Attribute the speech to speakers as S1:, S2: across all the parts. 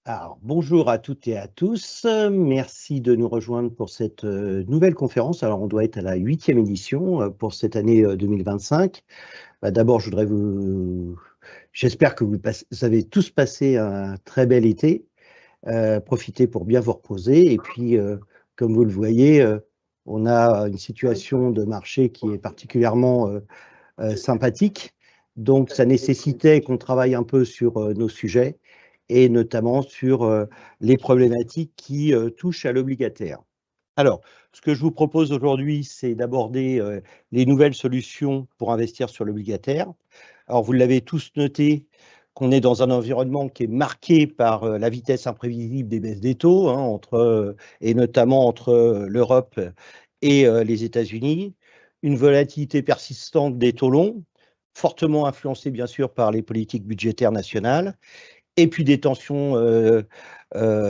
S1: Alors, bonjour à toutes et à tous. Merci de nous rejoindre pour cette nouvelle conférence. Alors, on doit être à la 8e édition pour cette année 2025. D'abord, j'espère que vous avez tous passé un très bel été. Profitez pour bien vous reposer. Et puis, comme vous le voyez, on a une situation de marché qui est particulièrement sympathique. Donc, ça nécessitait qu'on travaille un peu sur nos sujets et notamment sur les problématiques qui touchent à l'obligataire. Alors, ce que je vous propose aujourd'hui, c'est d'aborder les nouvelles solutions pour investir sur l'obligataire. Alors, vous l'avez tous noté, qu'on est dans un environnement qui est marqué par la vitesse imprévisible des baisses des taux, hein, et notamment entre l'Europe et les États-Unis, une volatilité persistante des taux longs, fortement influencée bien sûr par les politiques budgétaires nationales, et puis des tensions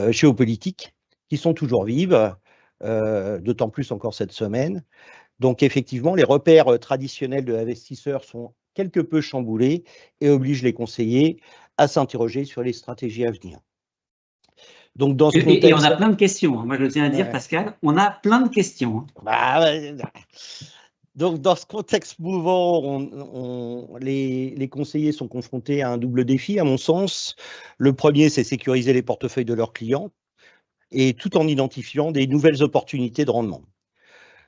S1: géopolitiques qui sont toujours vives, d'autant plus encore cette semaine. Donc effectivement, les repères traditionnels de l'investisseur sont quelque peu chamboulés et obligent les conseillers à s'interroger sur les stratégies à venir. Donc dans ce contexte...
S2: Et on a plein de questions. Moi, je tiens à dire, Pascal, on a plein de questions.
S1: Donc, dans ce contexte mouvant, les conseillers sont confrontés à un double défi, à mon sens. Le premier, c'est sécuriser les portefeuilles de leurs clients, et tout en identifiant des nouvelles opportunités de rendement.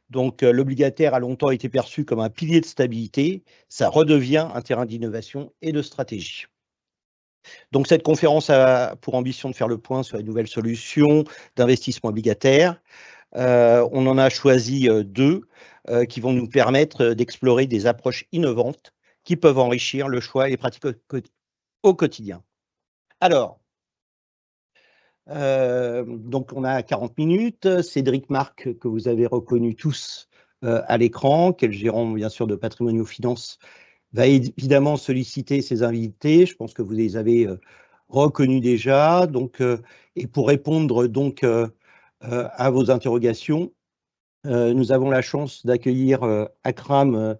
S1: Donc, l'obligataire a longtemps été perçu comme un pilier de stabilité. Ça redevient un terrain d'innovation et de stratégie. Donc, cette conférence a pour ambition de faire le point sur les nouvelles solutions d'investissement obligataire. On en a choisi deux qui vont nous permettre d'explorer des approches innovantes qui peuvent enrichir le choix et les pratiques au quotidien. Alors, donc on a 40 minutes. Cédric Marc, que vous avez reconnu tous à l'écran, qui est le gérant bien sûr de Patrimonio Finance, va évidemment solliciter ses invités. Je pense que vous les avez reconnus déjà. Donc, et pour répondre donc à vos interrogations, nous avons la chance d'accueillir Akram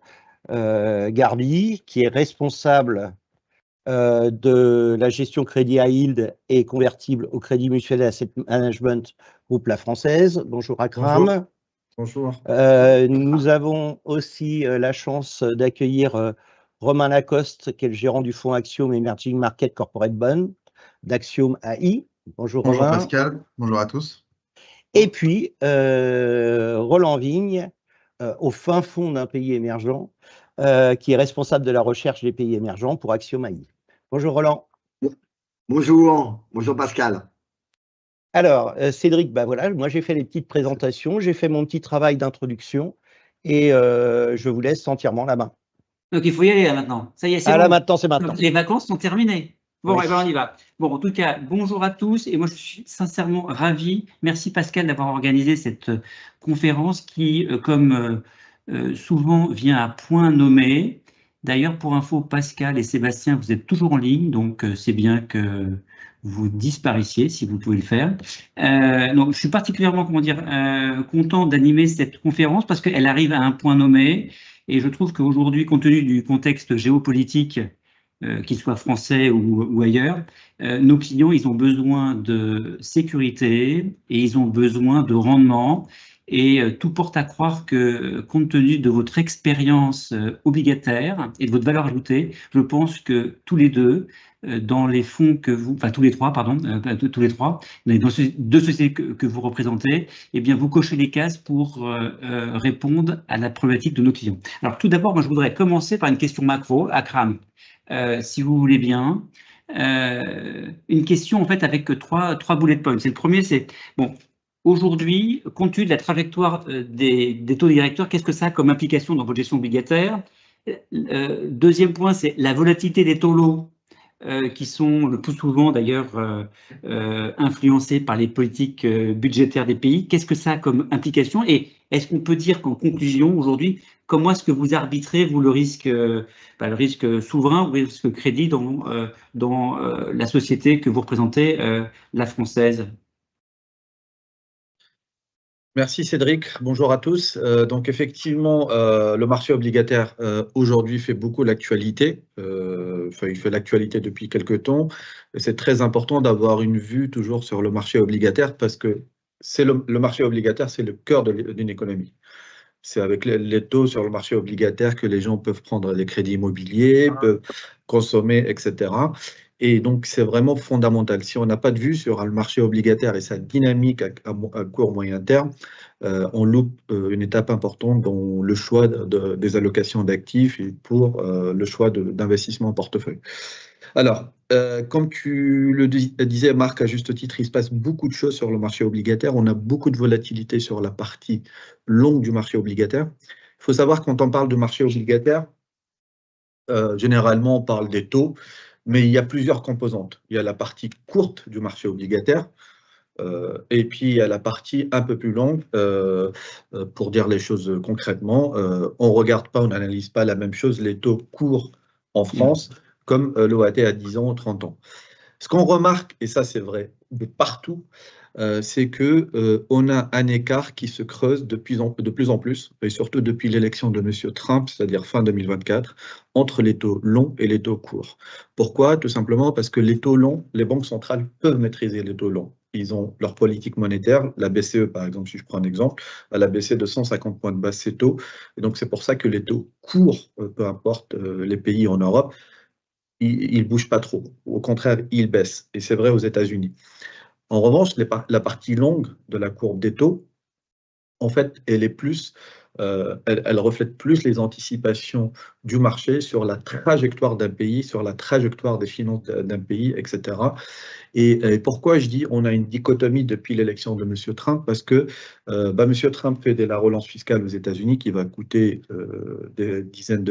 S1: Garbi, qui est responsable de la gestion crédit à yield et convertible au Crédit Mutuel et Asset Management Groupe La Française. Bonjour Akram.
S3: Bonjour.
S1: Nous avons aussi la chance d'accueillir Romain Lacoste, qui est le gérant du fonds Axiom Emerging Market Corporate Bond d'Axiom AI. Bonjour
S3: Bonjour
S1: Romain.
S3: Pascal, bonjour à tous.
S1: Et puis Roland Vigne, au fin fond d'un pays émergent, qui est responsable de la recherche des pays émergents pour Axiom AI. Bonjour Roland.
S4: Bonjour Pascal.
S1: Alors Cédric, voilà, moi j'ai fait les petites présentations, j'ai fait mon petit travail d'introduction et je vous laisse entièrement la main.
S2: Donc il faut y aller là maintenant. Ça y est, c'est
S1: bon.
S2: Là
S1: maintenant, c'est maintenant.
S2: Les vacances sont terminées. Bon,
S1: oui.
S2: Ben on y va. Bon, en tout cas, bonjour à tous. Et moi, je suis sincèrement ravi. Merci Pascal d'avoir organisé cette conférence qui, comme souvent, vient à point nommé. D'ailleurs, pour info, Pascal et Sébastien, vous êtes toujours en ligne, donc c'est bien que vous disparaissiez, si vous pouvez le faire. Donc, je suis particulièrement, content d'animer cette conférence parce qu'elle arrive à un point nommé. Et je trouve qu'aujourd'hui, compte tenu du contexte géopolitique, qu'il soit français ou ailleurs, nos clients, ils ont besoin de sécurité et ils ont besoin de rendement. Et tout porte à croire que, compte tenu de votre expérience obligataire et de votre valeur ajoutée, je pense que tous les deux, dans les fonds que vous, enfin tous les trois, pardon, tous les trois, dans ces deux sociétés que vous représentez, eh bien vous cochez les cases pour répondre à la problématique de nos clients. Alors tout d'abord, moi je voudrais commencer par une question macro, Akram, si vous voulez bien. Une question en fait avec trois bullet points. Le premier, c'est bon. Aujourd'hui, compte tenu de la trajectoire des taux directeurs, qu'est-ce que ça a comme implication dans votre gestion obligataire? Deuxième point, c'est la volatilité des taux lots qui sont le plus souvent d'ailleurs influencés par les politiques budgétaires des pays. Qu'est-ce que ça a comme implication? Et est-ce qu'on peut dire qu'en conclusion, aujourd'hui, comment est-ce que vous arbitrez, vous, le risque souverain ou le risque crédit dans la société que vous représentez, la française?
S3: Merci Cédric, bonjour à tous. Donc effectivement, le marché obligataire aujourd'hui fait beaucoup l'actualité. Il fait l'actualité depuis quelques temps. C'est très important d'avoir une vue toujours sur le marché obligataire parce que c'est le marché obligataire, c'est le cœur d'une économie. C'est avec les taux sur le marché obligataire que les gens peuvent prendre des crédits immobiliers, peuvent consommer, etc. Et donc, c'est vraiment fondamental. Si on n'a pas de vue sur le marché obligataire et sa dynamique à court moyen terme, on loupe une étape importante dans le choix des allocations d'actifs et pour le choix d'investissement en portefeuille. Alors, comme tu le disais, Marc, à juste titre, il se passe beaucoup de choses sur le marché obligataire. On a beaucoup de volatilité sur la partie longue du marché obligataire. Il faut savoir, quand on parle de marché obligataire, généralement, on parle des taux, mais il y a plusieurs composantes. Il y a la partie courte du marché obligataire, et puis il y a la partie un peu plus longue. Pour dire les choses concrètement, on ne regarde pas, on n'analyse pas la même chose, les taux courts en France, comme l'OAT à 10 ans, 30 ans. Ce qu'on remarque, et ça c'est vrai de partout, c'est qu'on a un écart qui se creuse de plus en plus, et surtout depuis l'élection de M. Trump, c'est-à-dire fin 2024, entre les taux longs et les taux courts. Pourquoi? Tout simplement parce que les taux longs, les banques centrales peuvent maîtriser les taux longs. Ils ont leur politique monétaire, la BCE par exemple, si je prends un exemple, elle a baissé de 150 points de base ses taux, et donc c'est pour ça que les taux courts, peu importe les pays en Europe, ils ne bougent pas trop. Au contraire, ils baissent. Et c'est vrai aux États-Unis. En revanche, la partie longue de la courbe des taux, en fait, elle est plus, elle reflète plus les anticipations du marché sur la trajectoire d'un pays, sur la trajectoire des finances d'un pays, etc. Et pourquoi je dis on a une dichotomie depuis l'élection de M. Trump? Parce que M. Trump fait de la relance fiscale aux États-Unis qui va coûter des dizaines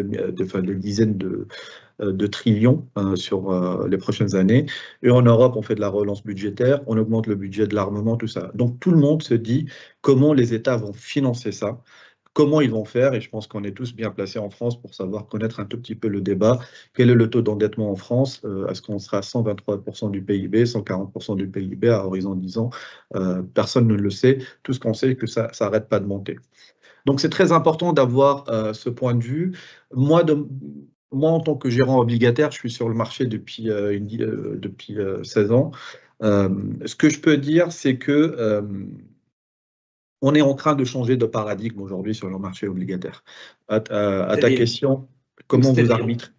S3: de trillions sur les prochaines années. Et en Europe, on fait de la relance budgétaire, on augmente le budget de l'armement, tout ça. Donc tout le monde se dit comment les États vont financer ça, comment ils vont faire, et je pense qu'on est tous bien placés en France pour savoir connaître un tout petit peu le débat. Quel est le taux d'endettement en France? Est-ce qu'on sera à 123% du PIB, 140% du PIB à horizon 10 ans? Personne ne le sait. Tout ce qu'on sait, c'est que ça n'arrête pas de monter. Donc c'est très important d'avoir ce point de vue. Moi, en tant que gérant obligataire, je suis sur le marché depuis 16 ans. Ce que je peux dire, c'est que on est en train de changer de paradigme aujourd'hui sur le marché obligataire. À ta question, comment vous arbitrez?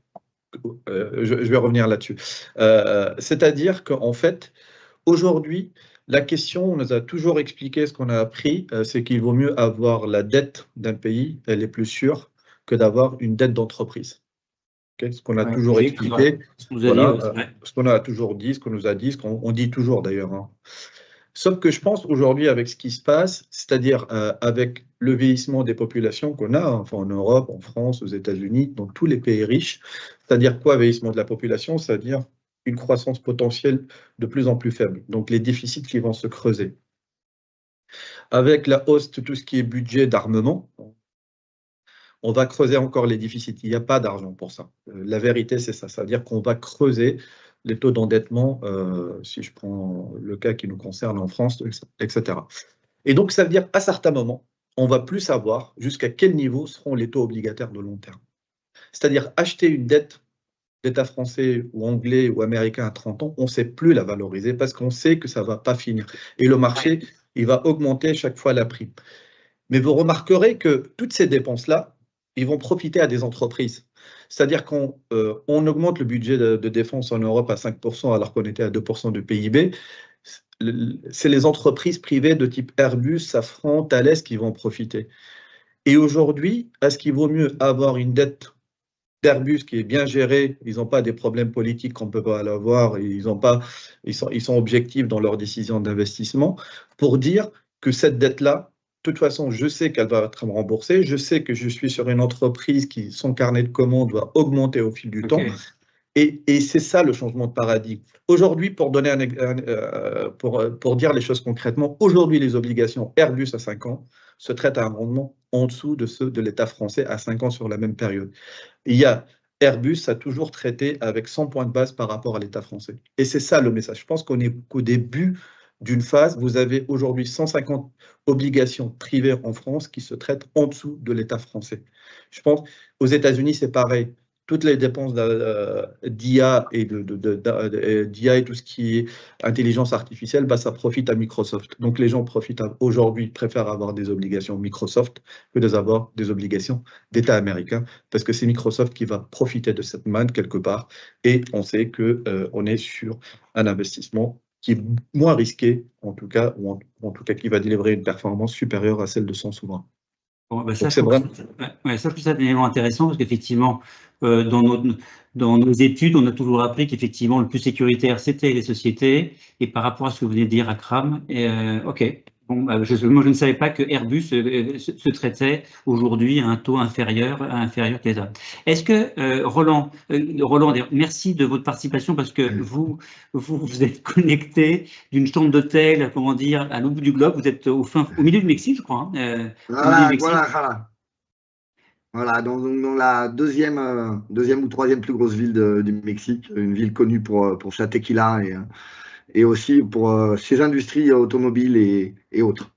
S3: Je vais revenir là-dessus. C'est-à-dire qu'en fait, aujourd'hui, la question, on nous a toujours expliqué ce qu'on a appris, c'est qu'il vaut mieux avoir la dette d'un pays, elle est plus sûre que d'avoir une dette d'entreprise. Okay, ce qu'on a toujours expliqué, ce qu'on a toujours dit, ce qu'on nous a dit, ce qu'on dit toujours d'ailleurs. Hein. Sauf que je pense aujourd'hui avec ce qui se passe, c'est-à-dire avec le vieillissement des populations qu'on a, enfin en Europe, en France, aux États-Unis, dans tous les pays riches, c'est-à-dire quoi vieillissement de la population? C'est-à-dire une croissance potentielle de plus en plus faible, donc les déficits qui vont se creuser. Avec la hausse de tout ce qui est budget d'armement, on va creuser encore les déficits. Il n'y a pas d'argent pour ça. La vérité, c'est ça. C'est-à-dire qu'on va creuser les taux d'endettement, si je prends le cas qui nous concerne en France, etc. Et donc, ça veut dire qu'à certains moments, on ne va plus savoir jusqu'à quel niveau seront les taux obligataires de long terme. C'est-à-dire acheter une dette d'État français ou anglais ou américain à 30 ans, on ne sait plus la valoriser parce qu'on sait que ça ne va pas finir. Et le marché, il va augmenter chaque fois la prime. Mais vous remarquerez que toutes ces dépenses-là, ils vont profiter à des entreprises. C'est-à-dire qu'on augmente le budget de défense en Europe à 5% alors qu'on était à 2% du PIB. C'est les entreprises privées de type Airbus, Safran, Thales qui vont profiter. Et aujourd'hui, est-ce qu'il vaut mieux avoir une dette d'Airbus qui est bien gérée, ils n'ont pas des problèmes politiques qu'on ne peut pas avoir, ils sont objectifs dans leurs décisions d'investissement, pour dire que cette dette-là, de toute façon, je sais qu'elle va être remboursée, je sais que je suis sur une entreprise qui, son carnet de commandes va augmenter au fil du temps, et c'est ça le changement de paradigme. Aujourd'hui, pour dire les choses concrètement, aujourd'hui, les obligations Airbus à 5 ans se traitent à un rendement en dessous de ceux de l'État français à 5 ans sur la même période. Il y a Airbus a toujours traité avec 100 points de base par rapport à l'État français. Et c'est ça le message. Je pense qu'on est qu'au début d'une phase. Vous avez aujourd'hui 150 obligations privées en France qui se traitent en dessous de l'État français. Je pense aux États-Unis, c'est pareil. Toutes les dépenses d'IA d'IA et tout ce qui est intelligence artificielle, bah, ça profite à Microsoft. Donc les gens aujourd'hui préfèrent avoir des obligations Microsoft que d'avoir des obligations d'État américain, parce que c'est Microsoft qui va profiter de cette manne quelque part, et on sait qu'on est sur un investissement qui est moins risqué, en tout cas, ou en tout cas qui va délivrer une performance supérieure à celle de son souverain.
S2: Bon, bah ça, je trouve ça un élément intéressant parce qu'effectivement, dans nos études, on a toujours appris qu'effectivement, le plus sécuritaire, c'était les sociétés. Et par rapport à ce que vous venez de dire, Akram, OK. Bon, bah, moi, je ne savais pas que Airbus se traitait aujourd'hui à un taux inférieur que les autres. Est-ce que, Roland, merci de votre participation parce que vous êtes connecté d'une chambre d'hôtel, comment dire, à l'autre bout du globe. Vous êtes au milieu du Mexique, je crois.
S4: Voilà, dans la deuxième ou troisième plus grosse ville du Mexique, une ville connue pour sa tequila et aussi pour ses industries automobiles et autres.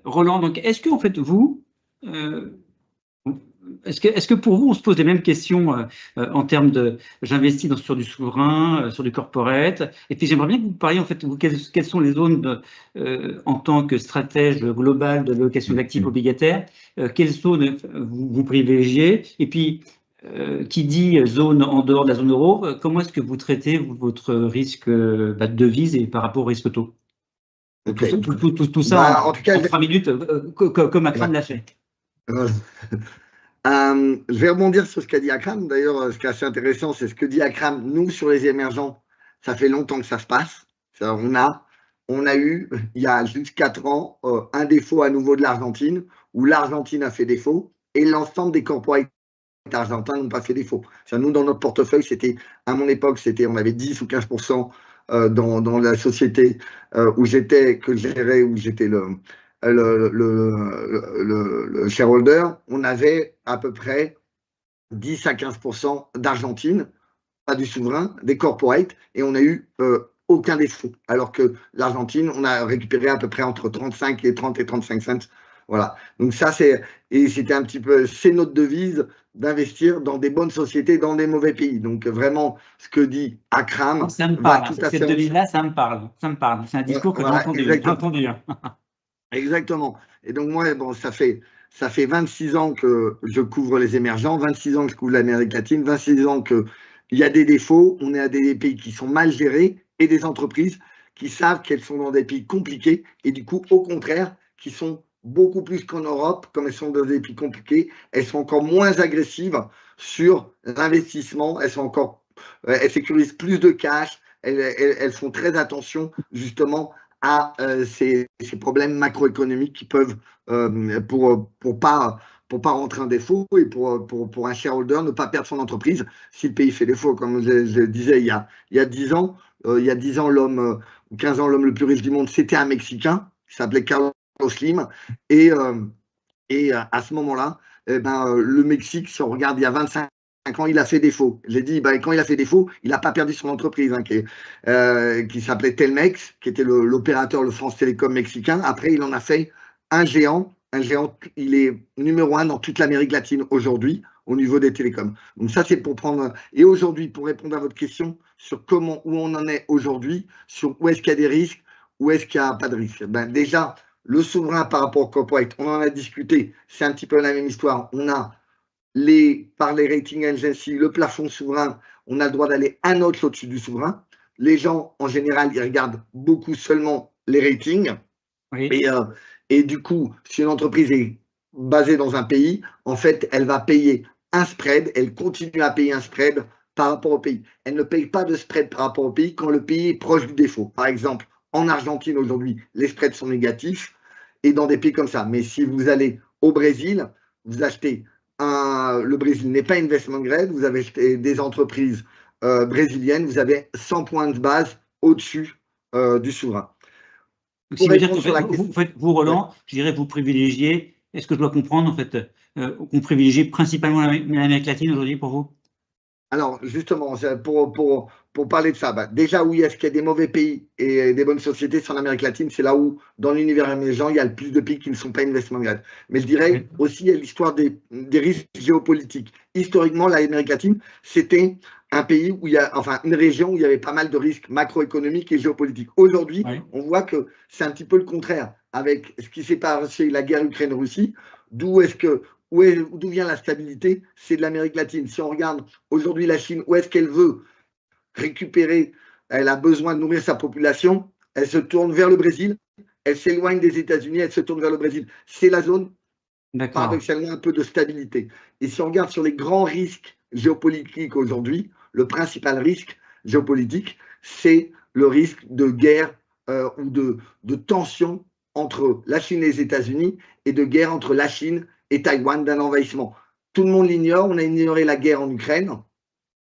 S2: Roland, donc est-ce que en fait est-ce que pour vous on se pose les mêmes questions en termes de j'investis sur du souverain, sur du corporate, et puis j'aimerais bien que vous parliez en fait quelles sont les zones en tant que stratège global de l'allocation d'actifs obligataires, quelles zones vous privilégiez, et puis qui dit zone en dehors de la zone euro, comment est-ce que vous traitez votre risque de devise et par rapport au risque taux?
S4: Okay.
S2: Tout ça en 3 minutes, comme Akram l'a fait.
S4: Je vais rebondir sur ce qu'a dit Akram. D'ailleurs, ce qui est assez intéressant, c'est ce que dit Akram. Nous, sur les émergents, ça fait longtemps que ça se passe. On a eu, il y a juste 4 ans, un défaut à nouveau de l'Argentine, où l'Argentine a fait défaut, et l'ensemble des corporates argentins n'ont pas fait défaut. Nous, dans notre portefeuille, à mon époque, on avait 10 ou 15% dans la société que je gérais, où j'étais le shareholder. On avait à peu près 10 à 15% d'Argentine, pas du souverain, des corporates, et on n'a eu aucun défaut. Alors que l'Argentine, on a récupéré à peu près entre 35 et 35 cents. Voilà. Donc ça, c'était un petit peu, c'est notre devise d'investir dans des bonnes sociétés, dans des mauvais pays. Donc vraiment, ce que dit Akram,
S2: ça me parle. Cette devise-là, ça me parle. C'est un discours que j'ai entendu.
S4: Exactement. Et donc moi, bon, ça fait 26 ans que je couvre les émergents, 26 ans que je couvre l'Amérique latine, 26 ans qu'il y a des défauts, on est à des pays qui sont mal gérés et des entreprises qui savent qu'elles sont dans des pays compliqués et du coup, au contraire, qui sont beaucoup plus qu'en Europe, comme elles sont dans des pays compliqués, elles sont encore moins agressives sur l'investissement, elles sécurisent plus de cash, elles font très attention justement à ces problèmes macroéconomiques qui peuvent, pour pas rentrer en défaut et pour un shareholder ne pas perdre son entreprise si le pays fait défaut. Comme je disais, il y a 10 ans, l'homme, 15 ans, l'homme le plus riche du monde, c'était un Mexicain qui s'appelait Carlos Slim. Et à ce moment-là, le Mexique, si on regarde, il y a 25 ans, il a fait défaut. J'ai dit, quand il a fait défaut, il n'a pas perdu son entreprise, qui s'appelait Telmex, qui était l'opérateur, le France Télécom mexicain. Après, il en a fait un géant. Il est numéro 1 dans toute l'Amérique latine aujourd'hui, au niveau des télécoms. Donc ça, c'est pour prendre... Et aujourd'hui, pour répondre à votre question sur où on en est aujourd'hui, sur où est-ce qu'il y a des risques, où est-ce qu'il n'y a pas de risques. Déjà, le souverain par rapport au corporate, on en a discuté, c'est un petit peu la même histoire. On a par les rating agencies, le plafond souverain, on a le droit d'aller un autre au-dessus du souverain. Les gens, en général, ils regardent beaucoup seulement les ratings. Oui. Et du coup, si une entreprise est basée dans un pays, en fait, elle va payer un spread, elle continue à payer un spread par rapport au pays. Elle ne paye pas de spread par rapport au pays quand le pays est proche du défaut. Par exemple, en Argentine, aujourd'hui, les spreads sont négatifs et dans des pays comme ça. Mais si vous allez au Brésil, vous achetez le Brésil n'est pas investment grade, vous avez des entreprises brésiliennes, vous avez 100 points de base au-dessus du souverain.
S2: Donc, vous, Roland, je dirais vous privilégiez, est-ce que je dois comprendre en fait, qu'on privilégie principalement l'Amérique latine aujourd'hui pour vous?
S4: Alors, justement, pour parler de ça, déjà, oui, est-ce qu'il y a des mauvais pays et des bonnes sociétés sur l'Amérique latine? C'est là où, dans l'univers émergent, il y a le plus de pays qui ne sont pas investment grade. Mais je dirais aussi, il y a l'histoire des risques géopolitiques. Historiquement, l'Amérique latine, c'était un pays où il y a, enfin, une région où il y avait pas mal de risques macroéconomiques et géopolitiques. Aujourd'hui, on voit que c'est un petit peu le contraire avec ce qui s'est passé, la guerre Ukraine-Russie. D'où vient la stabilité? C'est de l'Amérique latine. Si on regarde aujourd'hui la Chine, où est-ce qu'elle veut récupérer? Elle a besoin de nourrir sa population. Elle se tourne vers le Brésil. Elle s'éloigne des États-Unis. Elle se tourne vers le Brésil. C'est la zone, paradoxalement, un peu de stabilité. Et si on regarde sur les grands risques géopolitiques aujourd'hui, le principal risque géopolitique, c'est le risque de guerre ou de tension entre la Chine et les États-Unis et de guerre entre la Chine et Taïwan, d'un envahissement. Tout le monde l'ignore. On a ignoré la guerre en Ukraine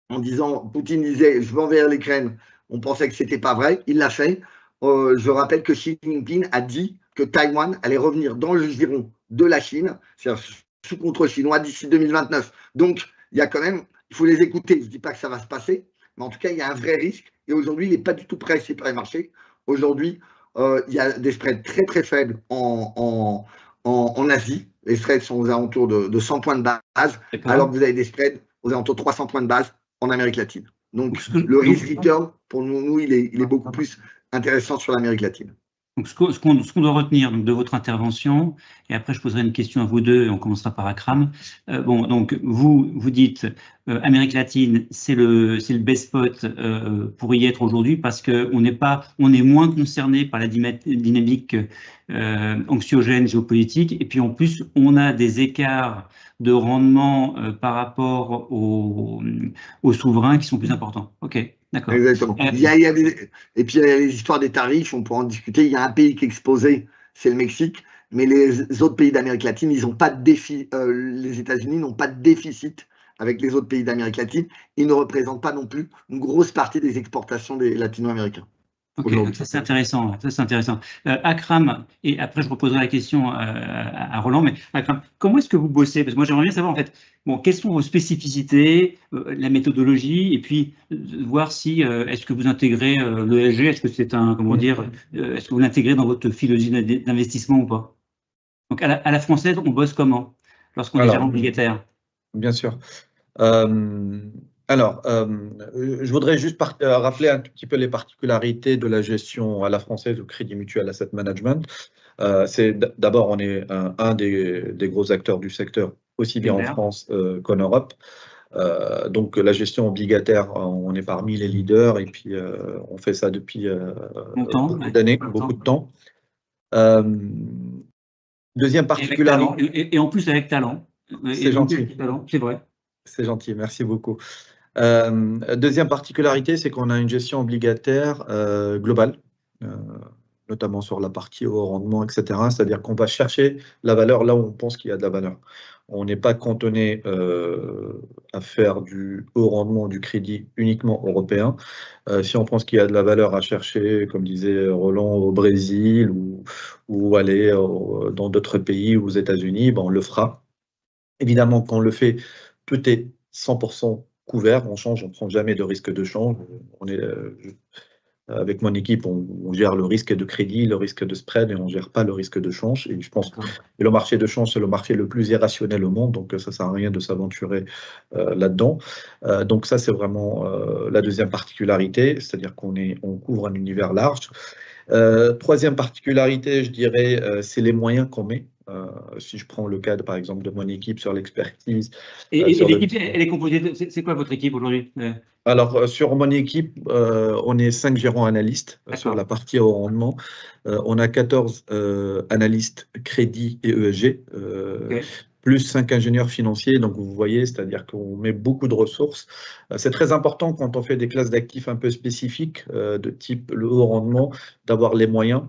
S4: en disant, Poutine disait, je vais envahir l'Ukraine. On pensait que ce n'était pas vrai. Il l'a fait. Je rappelle que Xi Jinping a dit que Taïwan allait revenir dans le giron de la Chine, c'est-à-dire sous contrôle chinois d'ici 2029. Donc, il y a quand même, il faut les écouter. Je ne dis pas que ça va se passer, mais en tout cas, il y a un vrai risque. Et aujourd'hui, il n'est pas du tout pressé par les marchés. Aujourd'hui, il y a des spreads très, très faibles en Asie. Les spreads sont aux alentours de 100 points de base, alors que vous avez des spreads aux alentours de 300 points de base en Amérique latine. Donc, le risk return, pour nous, il est beaucoup plus intéressant sur l'Amérique latine.
S2: Donc, ce qu'on doit retenir donc, de votre intervention, et après je poserai une question à vous deux, et on commencera par Akram. Donc vous dites Amérique latine, c'est le best spot pour y être aujourd'hui parce que on est moins concerné par la dynamique anxiogène géopolitique, et puis en plus on a des écarts de rendement par rapport aux souverains qui sont plus importants. Ok.
S4: Exactement. Et puis, il y a les histoires des tarifs, on pourra en discuter. Il y a un pays qui est exposé, c'est le Mexique, mais les autres pays d'Amérique latine, ils n'ont pas de défi. Les États-Unis n'ont pas de déficit avec les autres pays d'Amérique latine. Ils ne représentent pas non plus une grosse partie des exportations des latino-américains.
S2: Ok, ça c'est intéressant. Akram, et après je reposerai la question à Roland, mais Akram, comment est-ce que vous bossez? Parce que moi j'aimerais bien savoir en fait, quelles sont vos spécificités, la méthodologie, et puis voir si est-ce que vous intégrez l'ESG, est-ce que c'est est-ce que vous l'intégrez dans votre philosophie d'investissement ou pas? Donc à la française, on bosse comment lorsqu'on est gérant obligataire?
S3: Bien sûr. Je voudrais juste rappeler un tout petit peu les particularités de la gestion à la française au Crédit Mutuel Asset Management. D'abord, on est un des gros acteurs du secteur, aussi bien en France qu'en Europe. Donc, la gestion obligataire, on est parmi les leaders et puis on fait ça depuis beaucoup d'années, beaucoup de temps. Deuxième particularité.
S2: Et en plus avec talent.
S3: C'est gentil.
S2: C'est vrai.
S3: C'est gentil, merci beaucoup. Deuxième particularité, c'est qu'on a une gestion obligataire globale, notamment sur la partie haut rendement, etc. C'est-à-dire qu'on va chercher la valeur là où on pense qu'il y a de la valeur. On n'est pas cantonné à faire du haut rendement, du crédit uniquement européen. Si on pense qu'il y a de la valeur à chercher, comme disait Roland, au Brésil ou aller dans d'autres pays ou aux États-Unis, on le fera. Évidemment, quand on le fait, tout est 100% couvert, on change, on ne prend jamais de risque de change. Avec mon équipe, on gère le risque de crédit, le risque de spread, et on ne gère pas le risque de change. Et je pense que le marché de change, c'est le marché le plus irrationnel au monde, donc ça ne sert à rien de s'aventurer là-dedans. Donc ça, c'est vraiment la deuxième particularité, c'est-à-dire qu'on couvre un univers large. Troisième particularité, je dirais, c'est les moyens qu'on met. Si je prends le cadre, par exemple, de mon équipe sur l'expertise.
S2: Et l'équipe, elle est composée de... C'est quoi votre équipe aujourd'hui?
S3: Alors, sur mon équipe, on est 5 gérants analystes sur la partie haut rendement. On a 14 analystes crédit et ESG, plus 5 ingénieurs financiers. Donc, vous voyez, c'est-à-dire qu'on met beaucoup de ressources. C'est très important quand on fait des classes d'actifs un peu spécifiques, de type le haut rendement, d'avoir les moyens.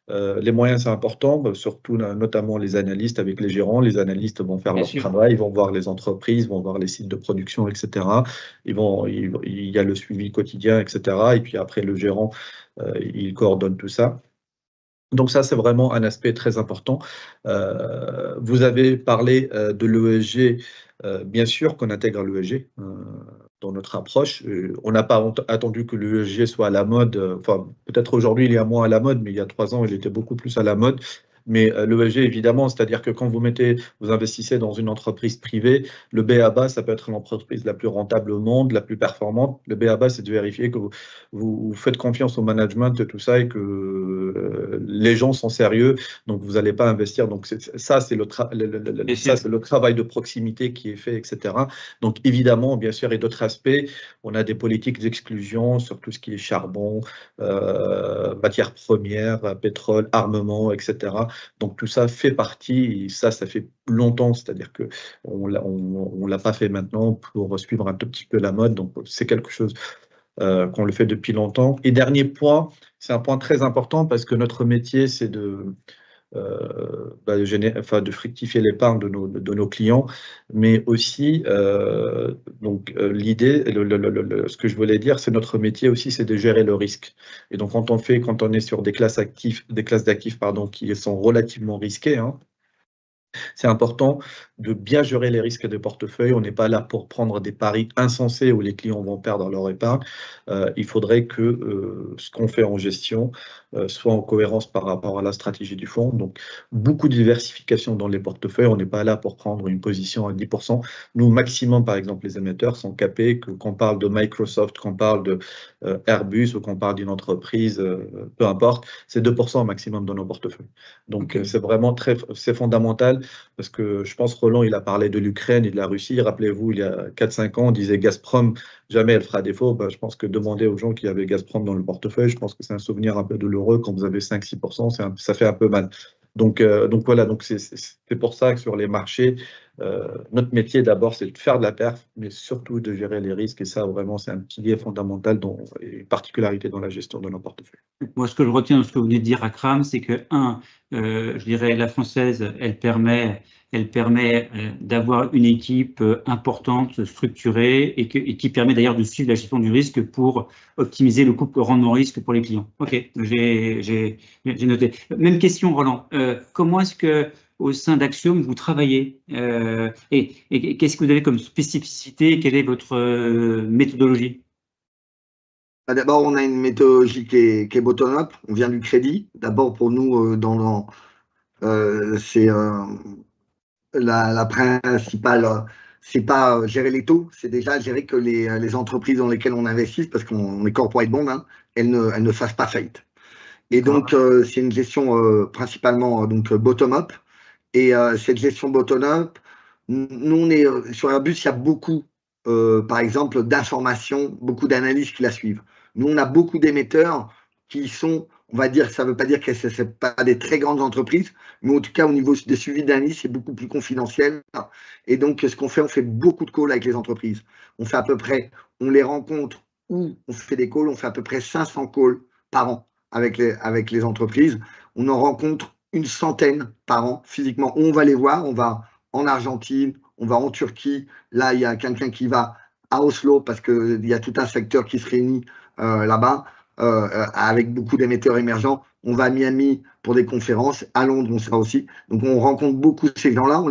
S3: Les moyens, c'est important, surtout notamment les analystes avec les gérants. Les analystes vont faire leur travail, ils vont voir les entreprises, vont voir les sites de production, etc. Il y a le suivi quotidien, etc. Et puis après, le gérant, il coordonne tout ça. Donc ça, c'est vraiment un aspect très important. Vous avez parlé de l'ESG, bien sûr qu'on intègre l'ESG. dans notre approche. On n'a pas attendu que l'ESG soit à la mode. Enfin, peut-être aujourd'hui, il est moins à la mode, mais il y a 3 ans, il était beaucoup plus à la mode. Mais l'ESG, évidemment, c'est-à-dire que quand vous investissez dans une entreprise privée, le B.A.-ba, ça peut être l'entreprise la plus rentable au monde, la plus performante. Le B.A.-ba, c'est de vérifier que vous faites confiance au management et tout ça, et que les gens sont sérieux, donc vous n'allez pas investir. Donc ça, c'est le travail de proximité qui est fait, etc. Donc évidemment, bien sûr, et d'autres aspects, on a des politiques d'exclusion sur tout ce qui est charbon, matières premières, pétrole, armement, etc. Donc tout ça fait partie, et ça fait longtemps, c'est-à-dire qu'on ne l'a pas fait maintenant pour suivre un tout petit peu la mode, donc c'est quelque chose qu'on le fait depuis longtemps. Et dernier point, c'est un point très important parce que notre métier, c'est de fructifier l'épargne de nos clients, mais aussi, l'idée, ce que je voulais dire, c'est notre métier aussi, c'est de gérer le risque. Et donc, quand on est sur des classes d'actifs, pardon, qui sont relativement risquées, hein, c'est important de bien gérer les risques des portefeuilles. On n'est pas là pour prendre des paris insensés où les clients vont perdre leur épargne. Il faudrait que ce qu'on fait en gestion soit en cohérence par rapport à la stratégie du fonds. Donc, beaucoup de diversification dans les portefeuilles. On n'est pas là pour prendre une position à 10%. Nous, maximum, par exemple, les émetteurs sont capés, qu'on parle de Microsoft, qu'on parle de Airbus ou qu'on parle d'une entreprise, peu importe, c'est 2% maximum dans nos portefeuilles. Donc, c'est vraiment c'est fondamental. Parce que je pense Roland, il a parlé de l'Ukraine et de la Russie. Rappelez-vous, il y a 4-5 ans, on disait Gazprom, jamais elle fera défaut. Je pense que demander aux gens qui avaient Gazprom dans le portefeuille, je pense que c'est un souvenir un peu douloureux. Quand vous avez 5-6%, ça fait un peu mal. Donc voilà, c'est pour ça que sur les marchés, notre métier d'abord, c'est de faire de la perf, mais surtout de gérer les risques. Et ça, vraiment, c'est un pilier fondamental et une particularité dans la gestion de nos portefeuilles.
S2: Moi, ce que je retiens de ce que vous venez de dire, Akram, c'est que, je dirais, la française, elle permet d'avoir une équipe importante, structurée, et qui permet d'ailleurs de suivre la gestion du risque pour optimiser le couple rendement-risque pour les clients. Ok, j'ai noté. Même question, Roland. Comment est-ce que au sein d'Axiom, vous travaillez et qu'est-ce que vous avez comme spécificité? Quelle est votre méthodologie?
S4: D'abord, on a une méthodologie qui est bottom-up. On vient du crédit. D'abord, pour nous, c'est la principale. C'est pas gérer les taux, c'est déjà gérer que les entreprises dans lesquelles on investit, parce qu'on est corporate bond, hein, elles ne fassent pas faillite. Et donc, c'est une gestion principalement bottom-up. Et cette gestion bottom-up, nous, on est sur Airbus, il y a beaucoup, par exemple, d'informations, beaucoup d'analyses qui la suivent. Nous, on a beaucoup d'émetteurs qui sont, on va dire, ça ne veut pas dire que ce ne pas des très grandes entreprises, mais en tout cas, au niveau des suivis d'analyse, c'est beaucoup plus confidentiel. Et donc, ce qu'on fait, on fait beaucoup de calls avec les entreprises. On fait à peu près, on les rencontre ou on fait des calls, on fait à peu près 500 calls par an avec les entreprises. On en rencontre une centaine par an physiquement. On va les voir, on va en Argentine, on va en Turquie. Là, il y a quelqu'un qui va à Oslo parce qu'il y a tout un secteur qui se réunit là-bas avec beaucoup d'émetteurs émergents. On va à Miami pour des conférences. À Londres, on sera aussi. Donc, on rencontre beaucoup ces gens-là. On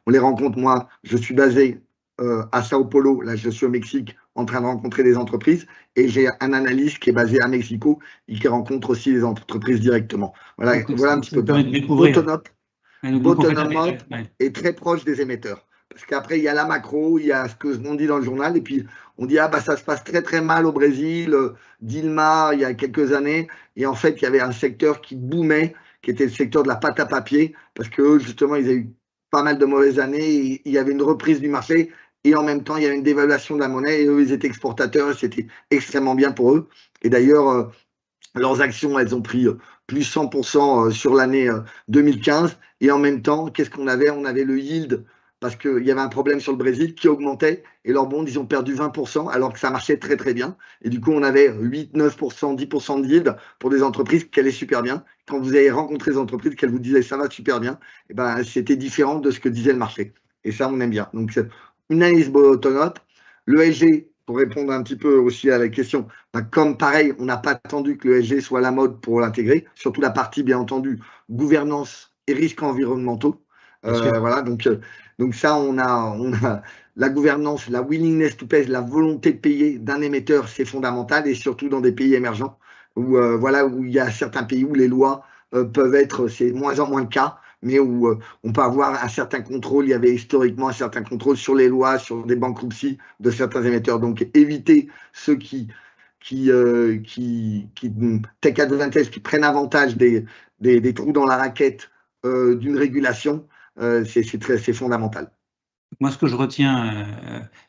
S4: les rencontre. Moi, je suis basé à Sao Paulo. Là, je suis au Mexique en train de rencontrer des entreprises. Et j'ai un analyste qui est basé à Mexico et qui rencontre aussi les entreprises directement. Voilà,
S2: Donc,
S4: voilà un petit peu
S2: bottom-up
S4: et très proche des émetteurs. Parce qu'après, il y a la macro, il y a ce que on dit dans le journal, et puis on dit, ah bah ça se passe très très mal au Brésil, Dilma, il y a quelques années, et en fait, il y avait un secteur qui boomait, qui était le secteur de la pâte à papier, parce que justement, ils avaient eu pas mal de mauvaises années, et il y avait une reprise du marché, et en même temps, il y avait une dévaluation de la monnaie, et eux, ils étaient exportateurs, et c'était extrêmement bien pour eux. Et d'ailleurs, leurs actions, elles ont pris plus 100% sur l'année 2015. Et en même temps, qu'est-ce qu'on avait? On avait le yield, parce qu'il y avait un problème sur le Brésil qui augmentait. Et leurs bonds, ils ont perdu 20%, alors que ça marchait très, très bien. Et du coup, on avait 8, 9%, 10% de yield pour des entreprises qui allaient super bien. Quand vous avez rencontré des entreprises qu'elles vous disaient ça va super bien, et ben, c'était différent de ce que disait le marché. Et ça, on aime bien. Donc, c'est une analyse bottom-up. Le ESG, pour répondre un petit peu aussi à la question, comme pareil, on n'a pas attendu que le ESG soit à la mode pour l'intégrer, surtout la partie, bien entendu, gouvernance et risques environnementaux. Voilà, donc ça, on a la gouvernance, la willingness to pay, la volonté de payer d'un émetteur, c'est fondamental, et surtout dans des pays émergents, où, où il y a certains pays où les lois peuvent être, c'est moins en moins le cas, mais où on peut avoir un certain contrôle. Il y avait historiquement un certain contrôle sur les lois, sur des bankruptcies de certains émetteurs. Donc, éviter ceux qui take advantage, qui prennent avantage des trous dans la raquette d'une régulation, c'est fondamental.
S2: Moi, ce que je retiens,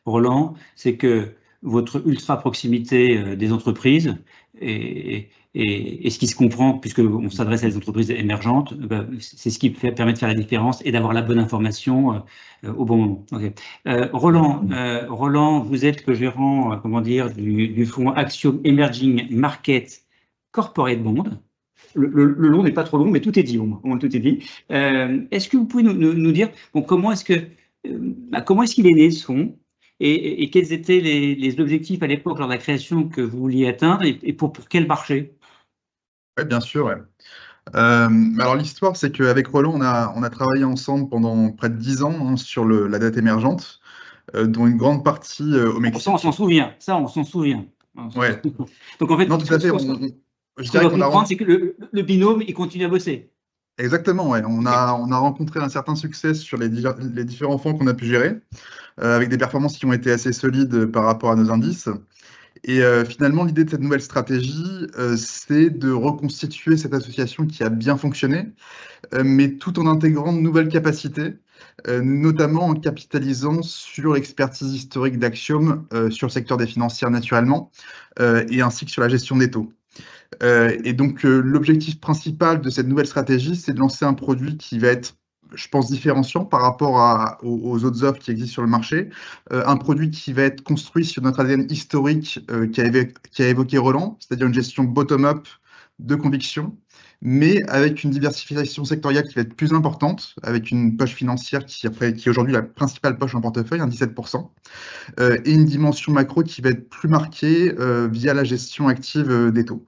S2: Roland, c'est que votre ultra proximité des entreprises et ce qui se comprend, puisqu'on s'adresse à des entreprises émergentes, c'est ce qui permet de faire la différence et d'avoir la bonne information au bon moment. Okay. Roland, vous êtes le gérant, du fonds Axiom Emerging Market Corporate Bond. Le long n'est pas trop long, mais tout est dit, au moins tout est dit. Est-ce que vous pouvez nous dire comment est-ce qu'il est né ce fonds et quels étaient les objectifs à l'époque lors de la création que vous vouliez atteindre et pour quel marché?
S5: Oui, bien sûr. Ouais. Alors l'histoire, c'est qu'avec Roland, on a travaillé ensemble pendant près de 10 ans sur la dette émergente, dont une grande partie au Mexique.
S2: Ça, on s'en souvient.
S5: Ouais.
S2: Donc en fait,
S5: non, tout à fait.
S2: Ce qu'on doit comprendre, c'est que le binôme, il continue à bosser.
S5: Exactement, ouais. On a rencontré un certain succès sur les différents fonds qu'on a pu gérer, avec des performances qui ont été assez solides par rapport à nos indices. Et finalement, l'idée de cette nouvelle stratégie, c'est de reconstituer cette association qui a bien fonctionné, mais tout en intégrant de nouvelles capacités, notamment en capitalisant sur l'expertise historique d'Axiom sur le secteur des financières naturellement, et ainsi que sur la gestion des taux. Et donc, l'objectif principal de cette nouvelle stratégie, c'est de lancer un produit qui va être, je pense, différenciant par rapport aux autres offres qui existent sur le marché. Un produit qui va être construit sur notre ADN historique qu'a évoqué Roland, c'est-à-dire une gestion bottom-up de conviction, mais avec une diversification sectorielle qui va être plus importante, avec une poche financière qui est aujourd'hui la principale poche en portefeuille, 17%, et une dimension macro qui va être plus marquée via la gestion active des taux.